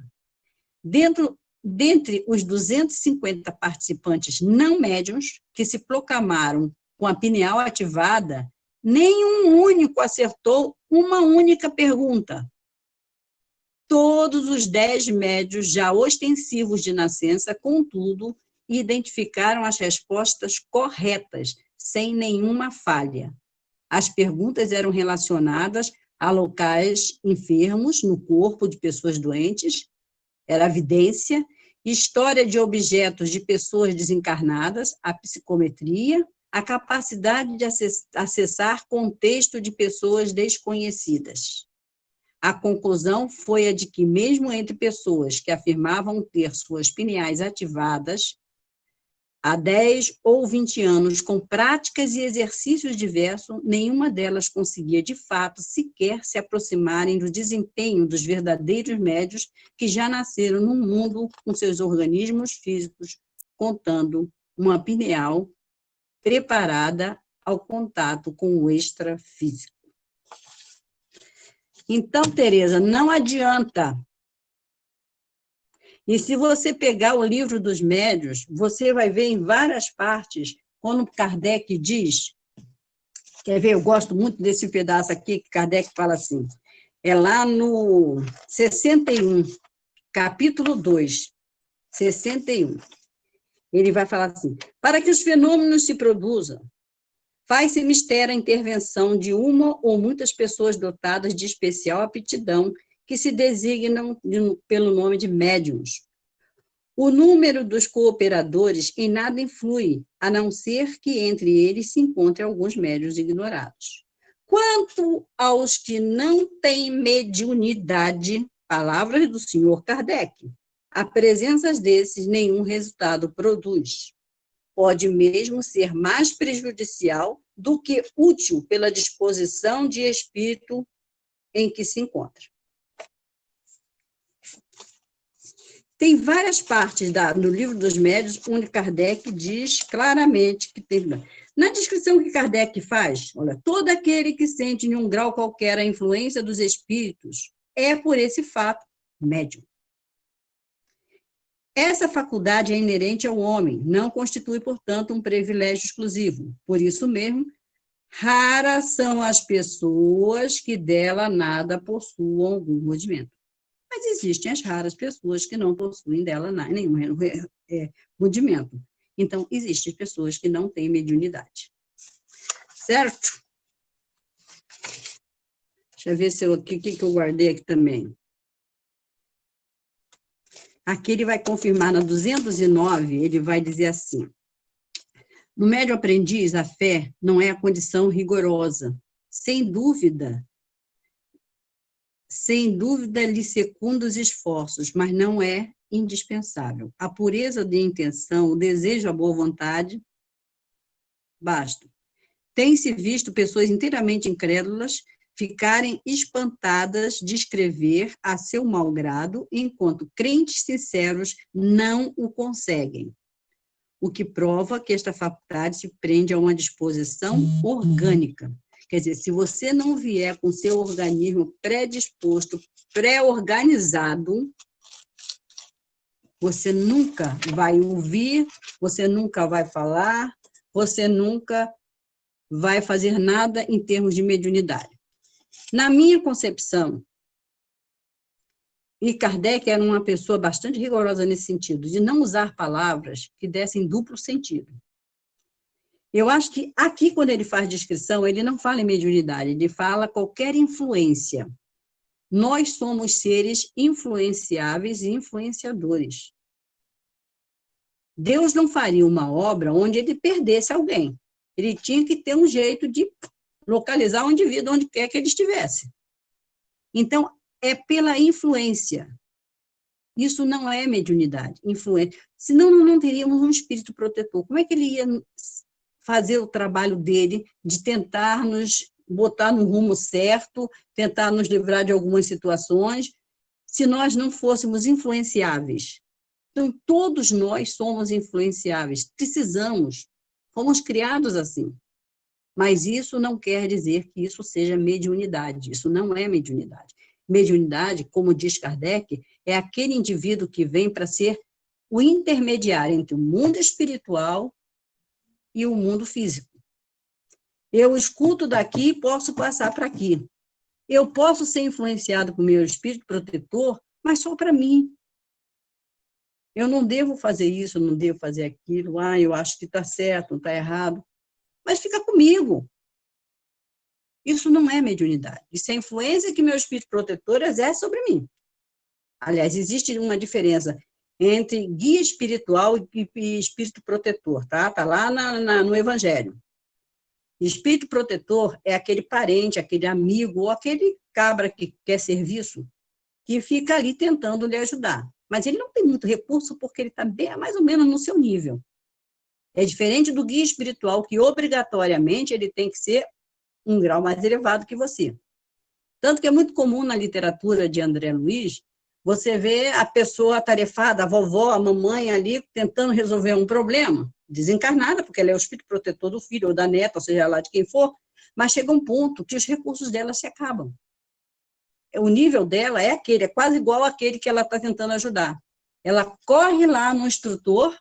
Dentre os 250 participantes não médiuns que se proclamaram com a pineal ativada, nenhum único acertou uma única pergunta. Todos os 10 médiuns já ostensivos de nascença, contudo, identificaram as respostas corretas, sem nenhuma falha. As perguntas eram relacionadas a locais enfermos no corpo de pessoas doentes, era evidência, história de objetos de pessoas desencarnadas, a psicometria, a capacidade de acessar contexto de pessoas desconhecidas. A conclusão foi a de que, mesmo entre pessoas que afirmavam ter suas pineais ativadas há 10 ou 20 anos, com práticas e exercícios diversos, nenhuma delas conseguia, de fato, sequer se aproximarem do desempenho dos verdadeiros médios que já nasceram no mundo com seus organismos físicos, contando uma pineal preparada ao contato com o extrafísico. Então, Tereza, não adianta. E se você pegar o livro dos médios, você vai ver em várias partes, quando Kardec diz, quer ver, eu gosto muito desse pedaço aqui, que Kardec fala assim, é lá no 61, capítulo 2, 61. Ele vai falar assim, para que os fenômenos se produzam, faz-se mistério a intervenção de uma ou muitas pessoas dotadas de especial aptidão, que se designam pelo nome de médiuns. O número dos cooperadores em nada influi, a não ser que entre eles se encontrem alguns médiuns ignorados. Quanto aos que não têm mediunidade, palavras do senhor Kardec, a presença desses nenhum resultado produz. Pode mesmo ser mais prejudicial do que útil pela disposição de espírito em que se encontra. Tem várias partes no livro dos médios, onde Kardec diz claramente que tem... Na descrição que Kardec faz, olha, todo aquele que sente em um grau qualquer a influência dos espíritos é, por esse fato, médium. Essa faculdade é inerente ao homem, não constitui, portanto, um privilégio exclusivo. Por isso mesmo, raras são as pessoas que dela nada possuam algum rudimento. Mas existem as raras pessoas que não possuem dela nenhum rudimento. Então, existem pessoas que não têm mediunidade. Certo? Deixa eu ver se o que eu guardei aqui também. Aqui ele vai confirmar, na 209, ele vai dizer assim: no médio aprendiz, a fé não é a condição rigorosa. Sem dúvida, lhe secunda os esforços, mas não é indispensável. A pureza de intenção, o desejo, a boa vontade, basta. Tem-se visto pessoas inteiramente incrédulas ficarem espantadas de escrever a seu mau grado, enquanto crentes sinceros não o conseguem. O que prova que esta faculdade se prende a uma disposição orgânica. Quer dizer, se você não vier com seu organismo predisposto, pré-organizado, você nunca vai ouvir, você nunca vai falar, você nunca vai fazer nada em termos de mediunidade. Na minha concepção, e Kardec era uma pessoa bastante rigorosa nesse sentido, de não usar palavras que dessem duplo sentido. Eu acho que aqui, quando ele faz descrição, ele não fala em mediunidade, ele fala qualquer influência. Nós somos seres influenciáveis e influenciadores. Deus não faria uma obra onde ele perdesse alguém. Ele tinha que ter um jeito de localizar o indivíduo onde quer que ele estivesse. Então, é pela influência. Isso não é mediunidade, influência. Senão, não teríamos um espírito protetor. Como é que ele ia fazer o trabalho dele de tentar nos botar no rumo certo, tentar nos livrar de algumas situações, se nós não fôssemos influenciáveis? Então, todos nós somos influenciáveis, precisamos, fomos criados assim. Mas isso não quer dizer que isso seja mediunidade, isso não é mediunidade. Mediunidade, como diz Kardec, é aquele indivíduo que vem para ser o intermediário entre o mundo espiritual e o mundo físico. Eu escuto daqui e posso passar para aqui. Eu posso ser influenciado por meu espírito protetor, mas só para mim. Eu não devo fazer isso, não devo fazer aquilo. Eu acho que está certo, não está errado. Mas fica comigo. Isso não é mediunidade. Isso é a influência que meu espírito protetor exerce sobre mim. Aliás, existe uma diferença entre guia espiritual e espírito protetor, tá? Está lá no Evangelho. Espírito protetor é aquele parente, aquele amigo, ou aquele cabra que quer serviço, que fica ali tentando lhe ajudar. Mas ele não tem muito recurso porque ele está bem, mais ou menos no seu nível. É diferente do guia espiritual, que obrigatoriamente ele tem que ser um grau mais elevado que você. Tanto que é muito comum na literatura de André Luiz, você vê a pessoa atarefada, a vovó, a mamãe ali, tentando resolver um problema, desencarnada, porque ela é o espírito protetor do filho ou da neta, ou seja lá de quem for, mas chega um ponto que os recursos dela se acabam. O nível dela é aquele, é quase igual àquele que ela está tentando ajudar. Ela corre lá no instrutor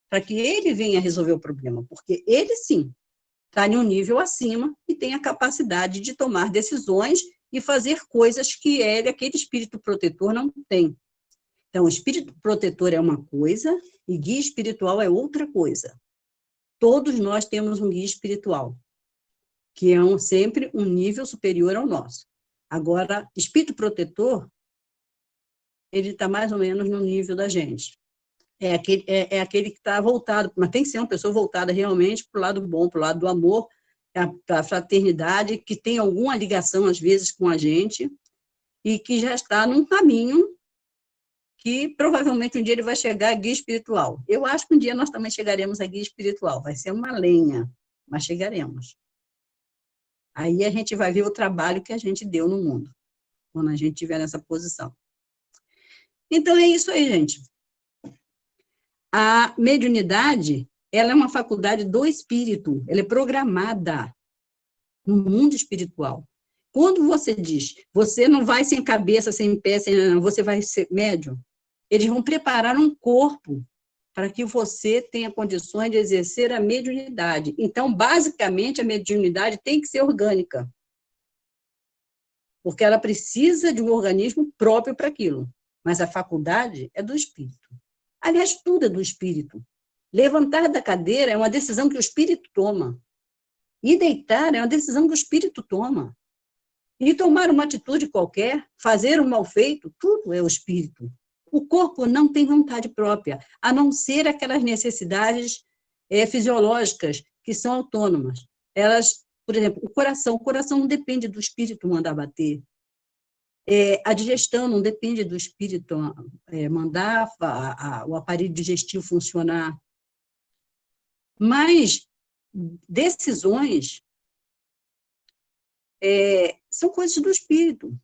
para que ele venha resolver o problema, porque ele, sim, está em um nível acima e tem a capacidade de tomar decisões e fazer coisas que ele, aquele espírito protetor, não tem. Então, o espírito protetor é uma coisa e guia espiritual é outra coisa. Todos nós temos um guia espiritual, que é sempre um nível superior ao nosso. Agora, espírito protetor, ele está mais ou menos no nível da gente. É aquele que está voltado, mas tem que ser uma pessoa voltada realmente para o lado bom, para o lado do amor, para a fraternidade, que tem alguma ligação, às vezes, com a gente, e que já está num caminho que provavelmente um dia ele vai chegar a guia espiritual. Eu acho que um dia nós também chegaremos a guia espiritual. Vai ser uma lenha, mas chegaremos. Aí a gente vai ver o trabalho que a gente deu no mundo, quando a gente estiver nessa posição. Então, é isso aí, gente. A mediunidade, ela é uma faculdade do espírito, ela é programada no mundo espiritual. Quando você diz, você não vai sem cabeça, sem pé, você vai ser médium, eles vão preparar um corpo para que você tenha condições de exercer a mediunidade. Então, basicamente, a mediunidade tem que ser orgânica, porque ela precisa de um organismo próprio para aquilo. Mas a faculdade é do espírito. Aliás, tudo é do espírito. Levantar da cadeira é uma decisão que o espírito toma. E deitar é uma decisão que o espírito toma. E tomar uma atitude qualquer, fazer um mal feito, tudo é o espírito. O corpo não tem vontade própria, a não ser aquelas necessidades fisiológicas que são autônomas. Elas, por exemplo, o coração não depende do espírito mandar bater. A digestão não depende do espírito mandar o aparelho digestivo funcionar. Mas decisões são coisas do espírito.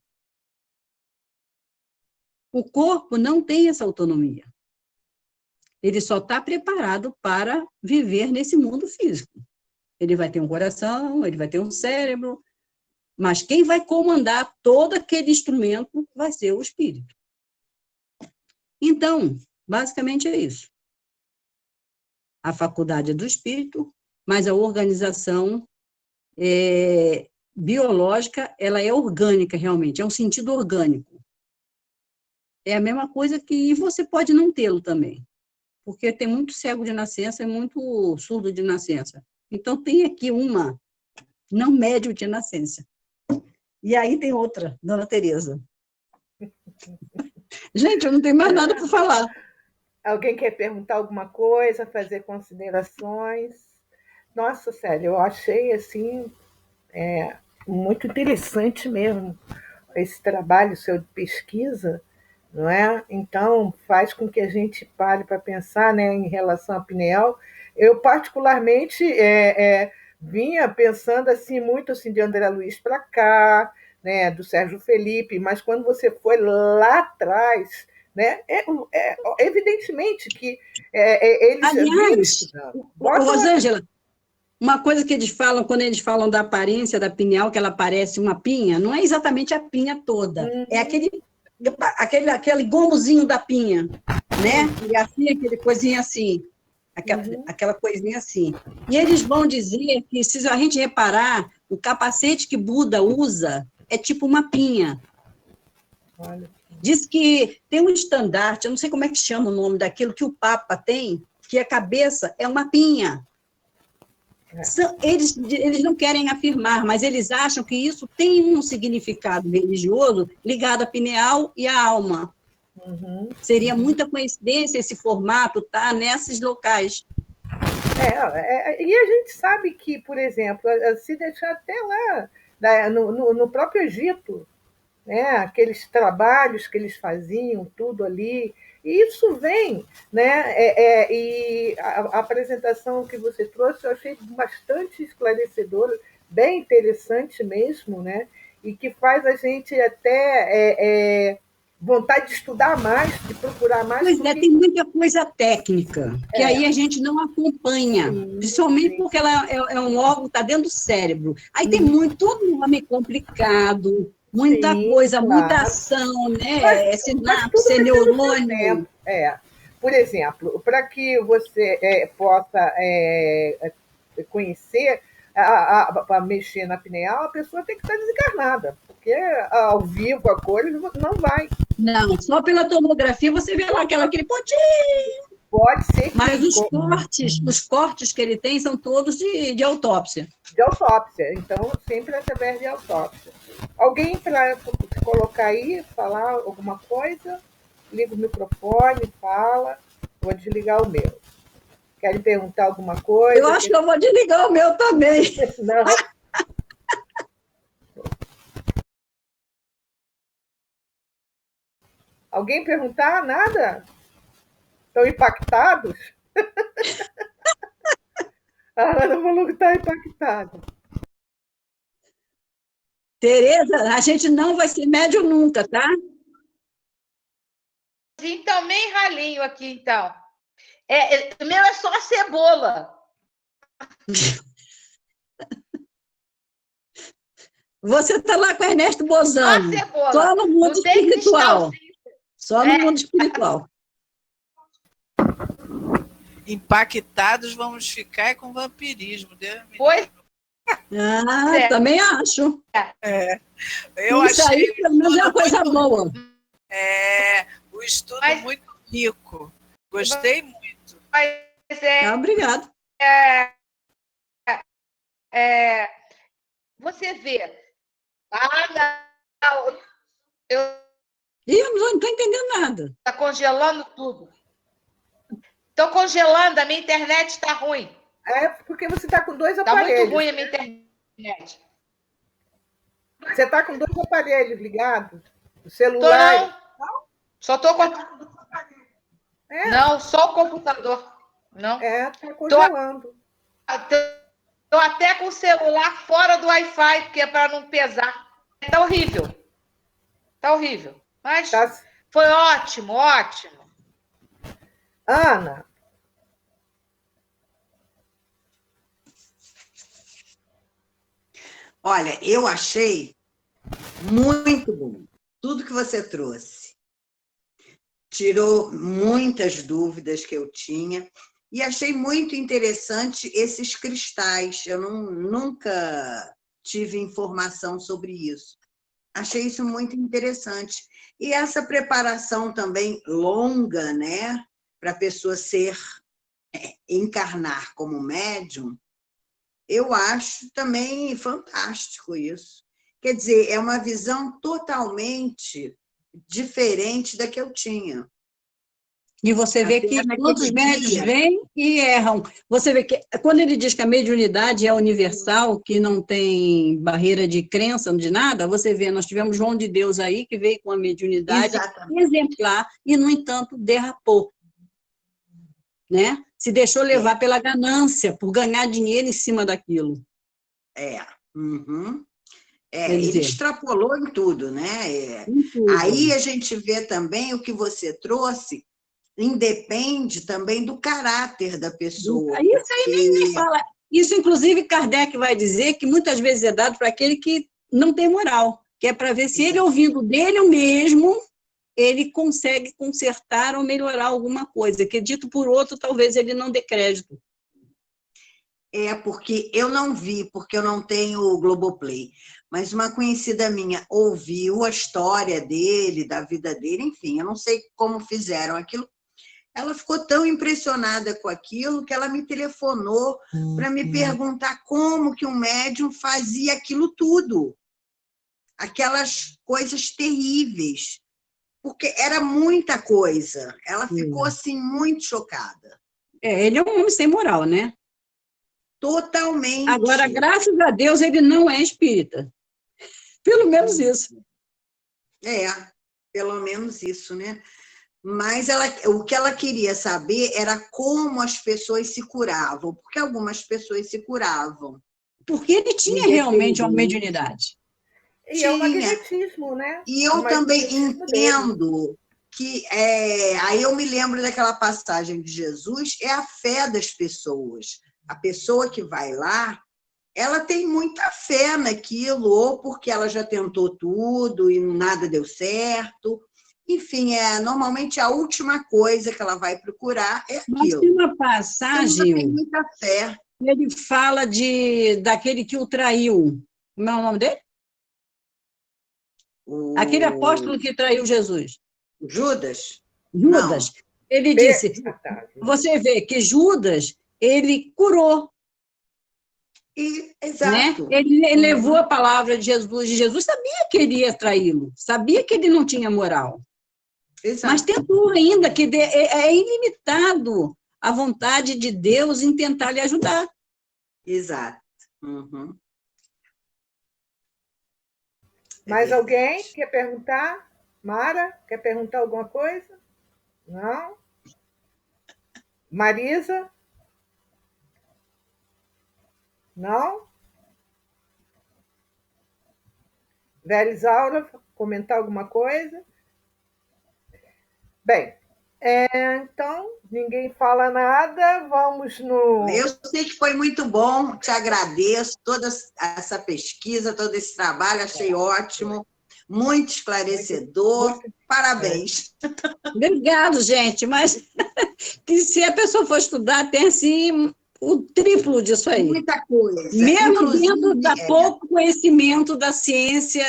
O corpo não tem essa autonomia. Ele só está preparado para viver nesse mundo físico. Ele vai ter um coração, ele vai ter um cérebro, mas quem vai comandar todo aquele instrumento vai ser o espírito. Então, basicamente é isso. A faculdade é do espírito, mas a organização biológica, ela é orgânica realmente, é um sentido orgânico. É a mesma coisa que você pode não tê-lo também, porque tem muito cego de nascença e muito surdo de nascença. Então, tem aqui uma não médio de nascença. E aí tem outra, Dona Tereza. Gente, eu não tenho mais nada para falar. Alguém quer perguntar alguma coisa, fazer considerações? Nossa, Célia, eu achei assim muito interessante mesmo esse trabalho seu de pesquisa, não é? Então, faz com que a gente pare para pensar, né, em relação à pineal. Eu, particularmente, vinha pensando assim, muito assim, de André Luiz para cá, né, do Sérgio Felipe, mas quando você foi lá atrás, né, evidentemente que eles Aliás, Rosângela, uma coisa que eles falam, quando eles falam da aparência da pineal, que ela parece uma pinha, não é exatamente a pinha toda, é aquele gombozinho da pinha, né? E assim, aquele coisinha assim, aquela coisinha assim. E eles vão dizer que, se a gente reparar, o capacete que Buda usa é tipo uma pinha. Olha. Diz que tem um estandarte, eu não sei como é que chama o nome daquilo, que o Papa tem, que a cabeça é uma pinha. Eles não querem afirmar, mas eles acham que isso tem um significado religioso ligado à pineal e à alma. Seria muita coincidência esse formato estar nesses locais. E a gente sabe que, por exemplo, se deixar até lá, no próprio Egito, né, aqueles trabalhos que eles faziam, tudo ali, e isso vem, né? E a apresentação que você trouxe eu achei bastante esclarecedora, bem interessante mesmo, né? E que faz a gente até vontade de estudar mais, de procurar mais. Pois tem muita coisa técnica, que aí a gente não acompanha, principalmente porque ela é um órgão que está dentro do cérebro. Aí tem todo nome complicado, muita coisa, claro. Muita ação, né? Sinapse, neurônio. Por exemplo, para que você possa conhecer, para mexer na pineal, a pessoa tem que estar desencarnada, porque ao vivo, a cores, não vai. Não, só pela tomografia você vê lá aquele pontinho. Pode ser que... Mas os cortes que ele tem são todos de autópsia. De autópsia, então sempre através de autópsia. Alguém para colocar aí, falar alguma coisa? Liga o microfone, fala. Vou desligar o meu. Querem perguntar alguma coisa? Eu acho que eu vou desligar o meu também. Não. Alguém perguntar? Nada? Estão impactados? A Ana falou que está impactada. Tereza, a gente não vai ser médium nunca, tá? Então, meio ralinho aqui, então. O meu é só cebola. Você está lá com Ernesto Bozano. Só no mundo espiritual. Só no mundo espiritual. impactados vamos ficar com vampirismo. Deus me Pois é. Também acho. Eu Isso achei aí, pelo menos, é uma coisa boa. o estudo Mas- muito rico. Gostei muito. Mas é, Obrigado. você vê. Não, eu Eu não estou entendendo nada. tá congelando tudo. Estou congelando, a minha internet está ruim. É porque você está com 2 Está muito aparelhos. ruim a minha internet. Você está com 2 aparelhos ligados? O Tô celular. não. Só tô com. Não, só o computador. Não. Está congelando. Tô até com o celular fora do Wi-Fi, porque é para não pesar. Tá horrível. Tá horrível. Mas Tá. foi ótimo, ótimo. Ana, Olha, eu achei muito bom tudo que você trouxe. Tirou muitas dúvidas que eu tinha e achei muito interessante esses cristais. Eu nunca tive informação sobre isso. Achei isso muito interessante. E essa preparação também longa, né, para a pessoa encarnar como médium, eu acho também fantástico isso. Quer dizer, é uma visão totalmente diferente da que eu tinha. E você vê Até que naquele todos os médicos dia. vêm e erram. Você vê que quando ele diz que a mediunidade é universal, que não tem barreira de crença, de nada, você vê, nós tivemos João de Deus aí, que veio com a mediunidade Exatamente. exemplar e, no entanto, derrapou. Né? Se deixou levar pela ganância, por ganhar dinheiro em cima daquilo. Uhum. Quer Ele dizer, extrapolou em tudo, né? em tudo. Aí a gente vê também o que você trouxe, independe também do caráter da pessoa. Isso aí nem fala. Isso, inclusive, Kardec vai dizer que muitas vezes é dado para aquele que não tem moral, que é para ver se ele, ouvindo dele mesmo, ele consegue consertar ou melhorar alguma coisa, que dito por outro, talvez ele não dê crédito. Porque eu não vi, porque eu não tenho o Globoplay, mas uma conhecida minha ouviu a história dele, da vida dele, enfim, eu não sei como fizeram aquilo. Ela ficou tão impressionada com aquilo que ela me telefonou para me perguntar como que um médium fazia aquilo tudo. Aquelas coisas terríveis. Porque era muita coisa. Ela ficou, assim, muito chocada. Ele é um homem sem moral, né? Totalmente. Agora, graças a Deus, ele não é espírita. Pelo menos isso. Pelo menos isso, né? Mas o que ela queria saber era como as pessoas se curavam, porque algumas pessoas se curavam. Porque ele tinha realmente uma mediunidade. E é o magnetismo, né? E eu também entendo que, aí eu me lembro daquela passagem de Jesus, é a fé das pessoas. A pessoa que vai lá, ela tem muita fé naquilo, ou porque ela já tentou tudo e nada deu certo. Enfim, normalmente a última coisa que ela vai procurar é aquilo. Mas tem uma passagem, tem muita fé. Ele fala daquele que o traiu. Como é o nome dele? Aquele apóstolo que traiu Jesus. Judas? Judas. Não. Ele disse, você vê que Judas, ele curou. Exato. Né? Ele levou a palavra de Jesus, e Jesus sabia que ele ia traí-lo, sabia que ele não tinha moral. Exato. Mas tentou ainda, que é ilimitado a vontade de Deus em tentar lhe ajudar. Exato. Uhum. Mais alguém quer perguntar? Mara, quer perguntar alguma coisa? Não? Marisa? Não? Vera Isaura, comentar alguma coisa? Bem, então, ninguém fala nada, vamos no... Eu sei que foi muito bom, te agradeço toda essa pesquisa, todo esse trabalho, achei ótimo, muito esclarecedor. Parabéns. Obrigado, gente, mas que se a pessoa for estudar, tem assim o triplo disso aí. Muita coisa. Mesmo Inclusive, dentro da pouco conhecimento da ciência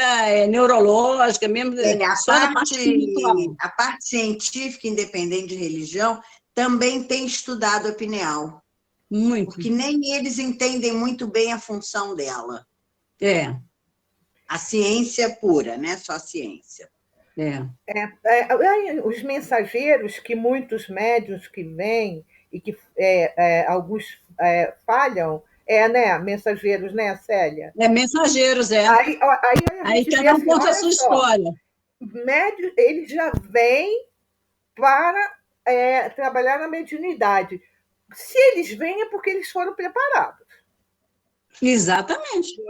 neurológica, mesmo só da parte espiritual. A parte científica, independente de religião, também tem estudado a pineal. Muito. Porque nem eles entendem muito bem a função dela. É. A ciência pura, né? Só a ciência. Os mensageiros, que muitos médiuns que vêm e que alguns falham, né? Mensageiros, né, Célia? Mensageiros, Aí cada um conta a sua história. Médios, eles já vêm para trabalhar na mediunidade. Se eles vêm, é porque eles foram preparados. Exatamente.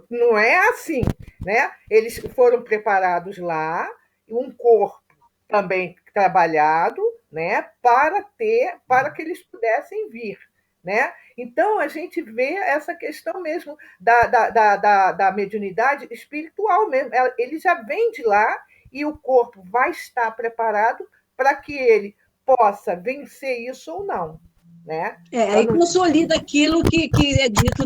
Não é assim, né? Eles foram preparados lá, um corpo também trabalhado, né? Para que eles pudessem vir, né? Então a gente vê essa questão mesmo da mediunidade espiritual mesmo. Ele já vem de lá e o corpo vai estar preparado para que ele possa vencer isso ou não. Né? E consolida aquilo que é dito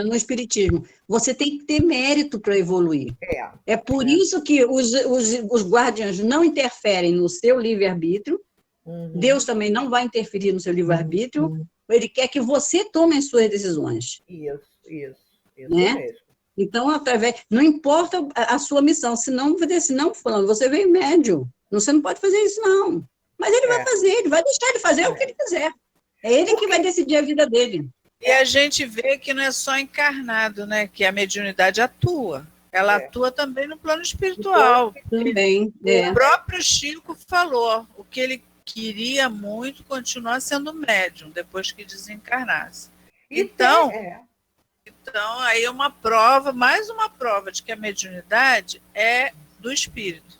no Espiritismo. Você tem que ter mérito para evoluir. É por isso que os guardiães não interferem no seu livre-arbítrio. Deus também não vai interferir no seu livre-arbítrio. Ele quer que você tome as suas decisões. Isso né? mesmo. Então, não importa a sua missão, senão falando, você veio médio, você não pode fazer isso, não. Mas ele vai fazer, ele vai deixar ele fazer o que ele quiser. É ele que vai decidir a vida dele. E a gente vê que não é só encarnado, né? Que a mediunidade atua. Ela atua também no plano espiritual. Também. O próprio Chico falou, o que ele queria muito continuar sendo médium, depois que desencarnasse. Então, aí é uma prova, mais uma prova de que a mediunidade é do espírito.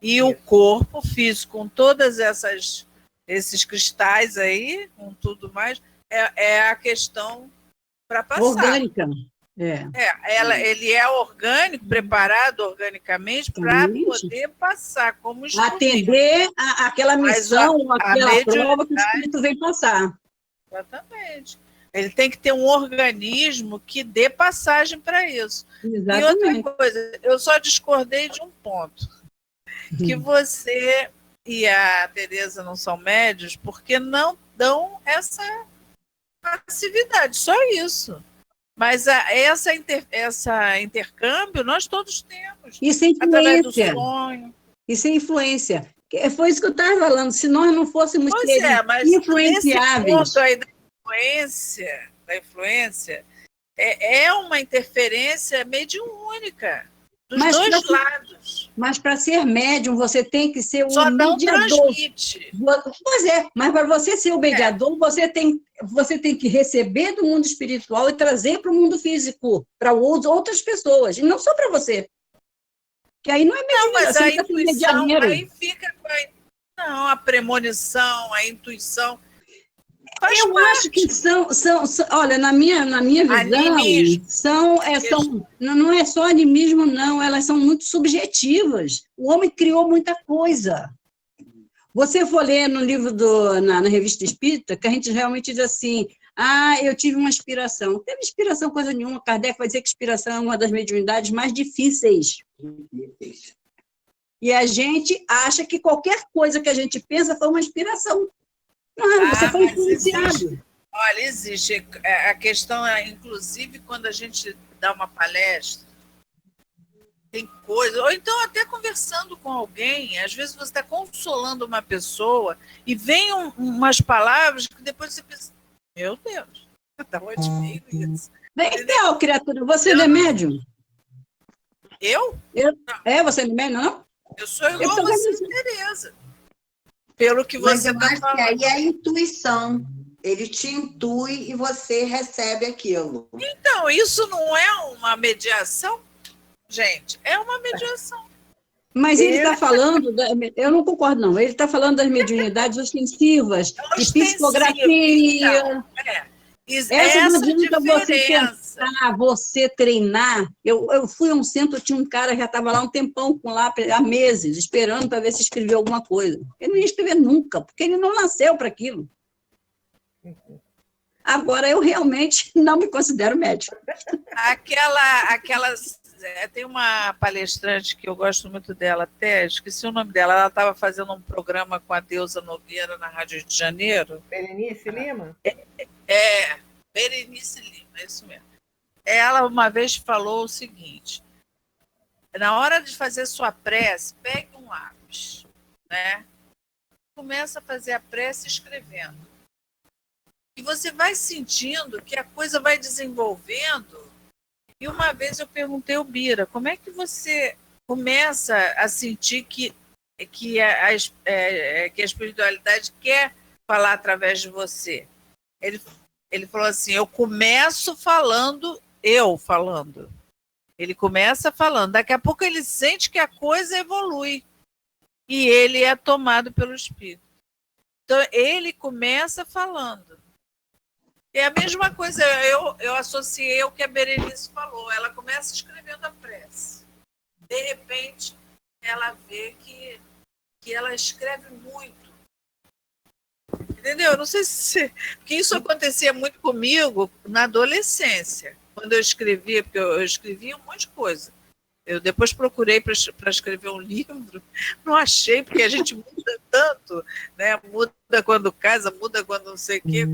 E o corpo físico, com todas esses cristais aí, com tudo mais, é a questão para passar. Orgânica. Ele é orgânico, preparado organicamente para poder passar como instrumento. Atender aquela missão, aquela prova que o espírito vem passar. Exatamente. Ele tem que ter um organismo que dê passagem para isso. Exatamente. E outra coisa, eu só discordei de um ponto. Que você e a Tereza não são médios porque não dão essa passividade, só isso. Mas essa intercâmbio nós todos temos. Isso é influência. Através do sonho. Isso é influência. Foi isso que eu estava falando. Se nós não fôssemos influenciáveis. Nesse ponto aí da influência é uma interferência mediúnica dos dois lados. Mas para ser médium, você tem que ser só não mediador. Transmite. Pois é, mas para você ser o mediador, você tem que receber do mundo espiritual e trazer para o mundo físico, para outras pessoas, e não só para você. Que aí não é mediunidade. Não, mas a intuição, aí fica com a premonição, a intuição. Eu acho que são, olha, na minha visão, não é só animismo, não, elas são muito subjetivas. O homem criou muita coisa. Você for ler no livro na Revista Espírita, que a gente realmente diz assim, eu tive uma inspiração. Não teve inspiração coisa nenhuma. Kardec vai dizer que inspiração é uma das mediunidades mais difíceis. E a gente acha que qualquer coisa que a gente pensa foi uma inspiração. Não, você foi influenciado. Olha, existe. A questão é, inclusive, quando a gente dá uma palestra, tem coisa, ou então até conversando com alguém, às vezes você está consolando uma pessoa e vem umas palavras que depois você pensa, meu Deus, da onde veio isso? Então, criatura, você não é médium? Eu? Você não é médium, não? Eu sou igual a você, Tereza. Pelo que você está falando. Aí é a intuição. Ele te intui e você recebe aquilo. Então, isso não é uma mediação? Gente, é uma mediação. Mas ele está falando... Eu não concordo, não. Ele está falando das mediunidades ostensivas, de psicografia. Essa não adianta você treinar. Eu fui a um centro, tinha um cara que já estava lá um tempão com lá há meses, esperando para ver se escrevia alguma coisa. Ele não ia escrever nunca, porque ele não nasceu para aquilo. Agora, eu realmente não me considero médico. Tem uma palestrante que eu gosto muito dela até, esqueci o nome dela, ela estava fazendo um programa com a Deusa Nogueira na Rádio Rio de Janeiro. Berenice Lima? Berenice Lima, é isso mesmo. Ela uma vez falou o seguinte, na hora de fazer sua prece, pegue um lápis, né? Começa a fazer a prece escrevendo. E você vai sentindo que a coisa vai desenvolvendo. E uma vez eu perguntei ao Bira, como é que você começa a sentir que a espiritualidade quer falar através de você? Ele falou assim, eu começo falando. Ele começa falando, daqui a pouco ele sente que a coisa evolui. E ele é tomado pelo Espírito. Então, ele começa falando. É a mesma coisa, eu associei o que a Berenice falou. Ela começa escrevendo a prece. De repente, ela vê que ela escreve muito. Entendeu? Não sei se... Porque isso acontecia muito comigo na adolescência. Quando eu escrevia, porque eu escrevia um monte de coisa. Eu depois procurei para escrever um livro, não achei, porque a gente muda tanto, né? Muda quando casa, muda quando não sei o quê,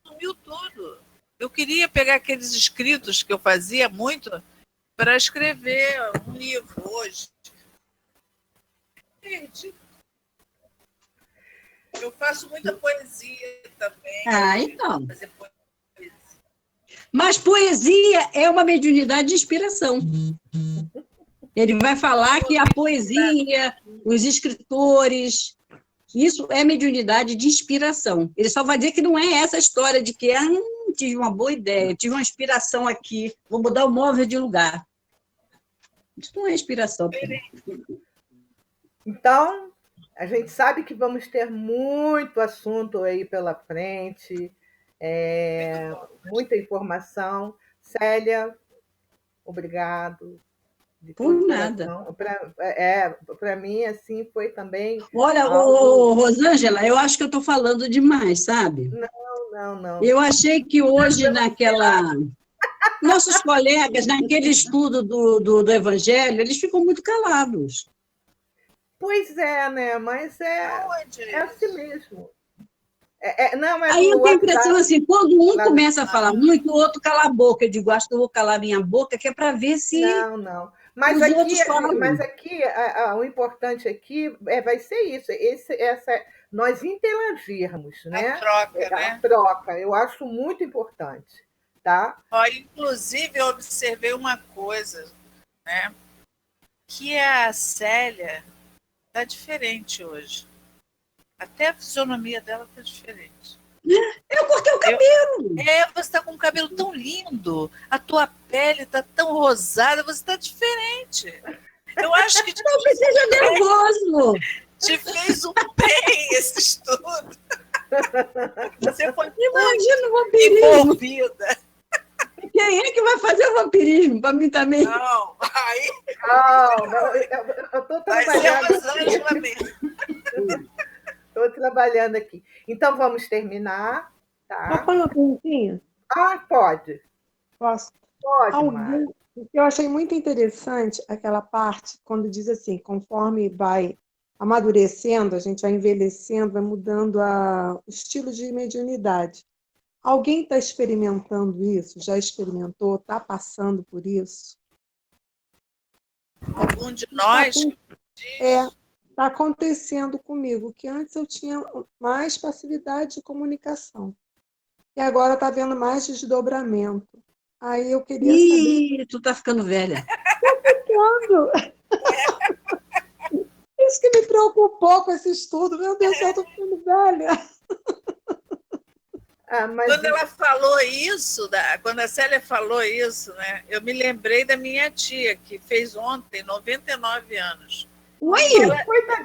sumiu tudo. Eu queria pegar aqueles escritos que eu fazia muito para escrever um livro hoje. Perdi. Eu faço muita poesia também. Então. Mas poesia é uma mediunidade de inspiração. Ele vai falar que a poesia, os escritores, isso é mediunidade de inspiração. Ele só vai dizer que não é essa história de que tive uma boa ideia, tive uma inspiração aqui, vou mudar o móvel de lugar. Isso não é inspiração. Então, a gente sabe que vamos ter muito assunto aí pela frente, muita informação. Célia, obrigado. Por nada. Para mim, assim, foi também... Olha, Rosângela, eu acho que eu estou falando demais, sabe? Não. Eu achei que hoje, nossos colegas, naquele estudo do Evangelho, eles ficam muito calados. Pois é, né? Mas é assim mesmo. Aí eu tenho a impressão assim, quando um começa a falar muito, o outro cala a boca. Eu digo, acho que eu vou calar minha boca, que é para ver se... Não. Mas aqui o importante aqui vai ser isso, nós interagirmos, né? A troca, né? A troca, eu acho muito importante, tá? Inclusive, eu observei uma coisa, né? Que a Célia está diferente hoje. Até a fisionomia dela está diferente. Eu cortei o cabelo. Você está com um cabelo tão lindo, a tua pele está tão rosada, você está diferente. Eu acho que não seja nervoso. Te fez um bem esse estudo. Você foi imagina o vampirismo. Envolvida. Quem é que vai fazer o vampirismo? Para mim também. Não, aí. Eu estou trabalhando. Estou trabalhando aqui. Então, vamos terminar. Tá? Só fazer uma perguntinha? Pode. Posso? Pode, eu achei muito interessante aquela parte, quando diz assim, conforme vai amadurecendo, a gente vai envelhecendo, vai mudando o estilo de mediunidade. Alguém está experimentando isso? Já experimentou? Está passando por isso? Algum de nós? Está acontecendo comigo, que antes eu tinha mais passividade de comunicação. E agora está havendo mais desdobramento. Aí eu queria saber... tu está ficando velha. Estou ficando. Isso que me preocupou com esse estudo. Meu Deus, eu estou ficando velha. Quando ela falou isso, quando a Célia falou isso, né, eu me lembrei da minha tia, que fez ontem 99 anos.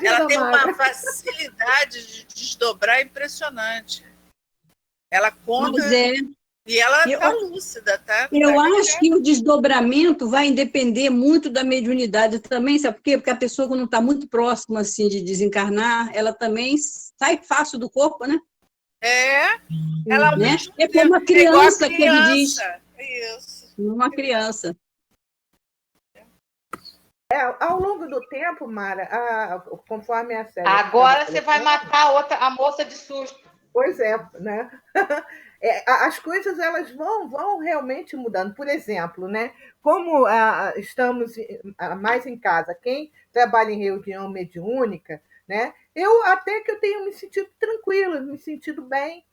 Ela tem uma facilidade de desdobrar impressionante. Ela conta E ela está lúcida, tá? Eu acho que o desdobramento vai depender muito da mediunidade também, sabe por quê? Porque a pessoa, quando está muito próxima assim, de desencarnar, ela também sai fácil do corpo, né? Ela ao né? mesmo É tempo, como uma criança, é igual a que ele diz. Isso. Uma criança. Ao longo do tempo, Mara, conforme a série. Agora você vai matar a moça de susto. Pois é, né? As coisas elas vão realmente mudando. Por exemplo, né? Como estamos mais em casa, quem trabalha em reunião mediúnica, né? Eu até que eu tenho me sentido tranquila, me sentido bem,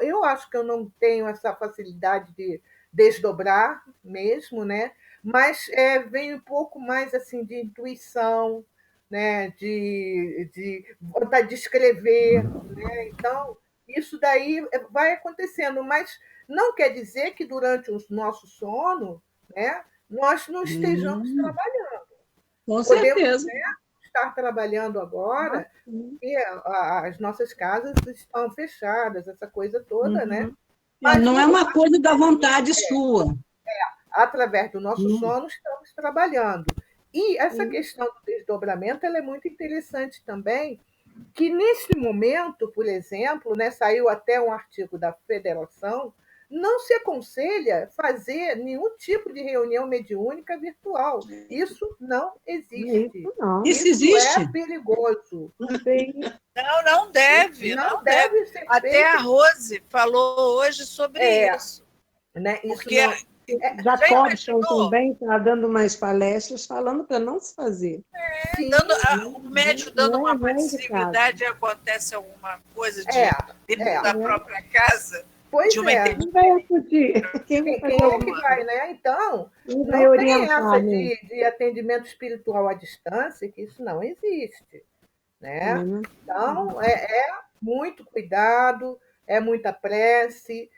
eu acho que eu não tenho essa facilidade de desdobrar mesmo, né? Mas vem um pouco mais assim de intuição, né? de vontade de escrever, né? Então isso daí vai acontecendo, mas não quer dizer que durante o nosso sono, né, nós não estejamos trabalhando. Com Podemos, certeza. né, estar trabalhando agora, e as nossas casas estão fechadas, essa coisa toda, né? Mas não é uma coisa da vontade sua. Através do nosso sono, estamos trabalhando. E essa questão do desdobramento ela é muito interessante também, que nesse momento, por exemplo, né, saiu até um artigo da Federação, não se aconselha fazer nenhum tipo de reunião mediúnica virtual. Isso não existe. Isso não. Isso existe? É perigoso. Não tem. Não deve. Não deve ser Até feito. a Rose falou hoje sobre isso. Né? Isso Porque Jacobson também está dando mais palestras falando para não se fazer. O médium dando uma passividade, acontece alguma coisa dentro da própria casa. Pois de uma Quem vai discutir? Quem é que vai, né? Então, não tem essa de atendimento espiritual à distância, que isso não existe. Né? Então, é muito cuidado, é muita prece,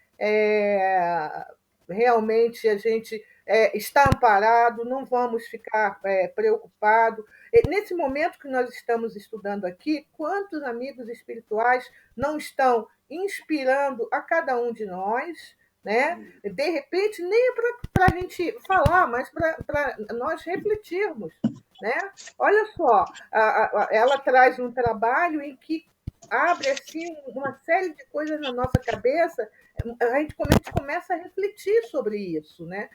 realmente a gente está amparado, não vamos ficar preocupados. Nesse momento que nós estamos estudando aqui, quantos amigos espirituais não estão inspirando a cada um de nós, né? De repente, nem para a gente falar, mas para nós refletirmos. Né? Olha só, ela traz um trabalho em que abre assim, uma série de coisas na nossa cabeça, a gente começa a refletir sobre isso. Né?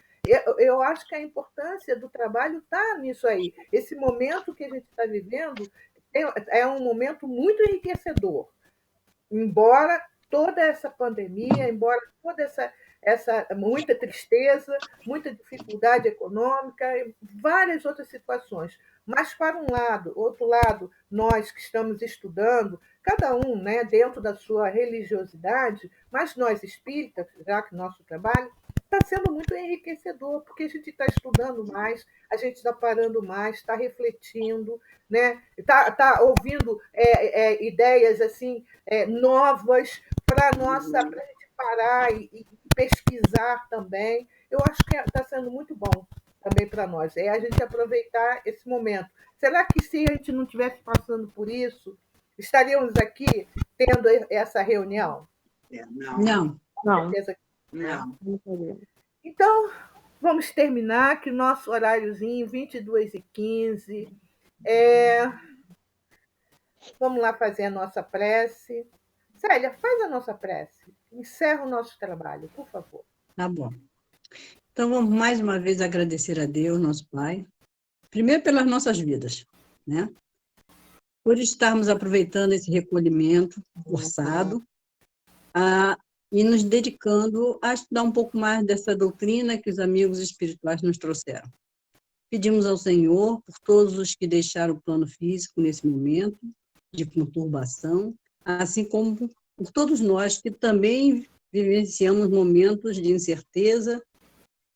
Eu acho que a importância do trabalho está nisso aí. Esse momento que a gente está vivendo é um momento muito enriquecedor. Embora toda essa pandemia, embora toda essa muita tristeza, muita dificuldade econômica, várias outras situações. Mas, para um lado, outro lado, nós que estamos estudando, cada um, né, dentro da sua religiosidade, mas nós espíritas, já que nosso trabalho está sendo muito enriquecedor, porque a gente está estudando mais, a gente está parando mais, está refletindo, né? Tá ouvindo ideias assim novas para a gente parar e pesquisar também. Eu acho que está sendo muito bom também para nós. É a gente aproveitar esse momento. Será que se a gente não estivesse passando por isso, estaríamos aqui tendo essa reunião? Não. Não. Não. Então, vamos terminar, que nosso horáriozinho, 22h15. Vamos lá fazer a nossa prece. Célia, faz a nossa prece. Encerra o nosso trabalho, por favor. Tá bom. Então, vamos mais uma vez agradecer a Deus, nosso Pai, primeiro pelas nossas vidas, né? Por estarmos aproveitando esse recolhimento forçado e nos dedicando a estudar um pouco mais dessa doutrina que os amigos espirituais nos trouxeram. Pedimos ao Senhor por todos os que deixaram o plano físico nesse momento de conturbação, assim como por todos nós que também vivenciamos momentos de incerteza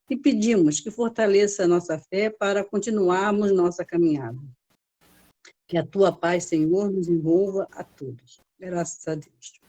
e pedimos que fortaleça a nossa fé para continuarmos nossa caminhada. Que a tua paz, Senhor, nos envolva a todos. Graças a Deus.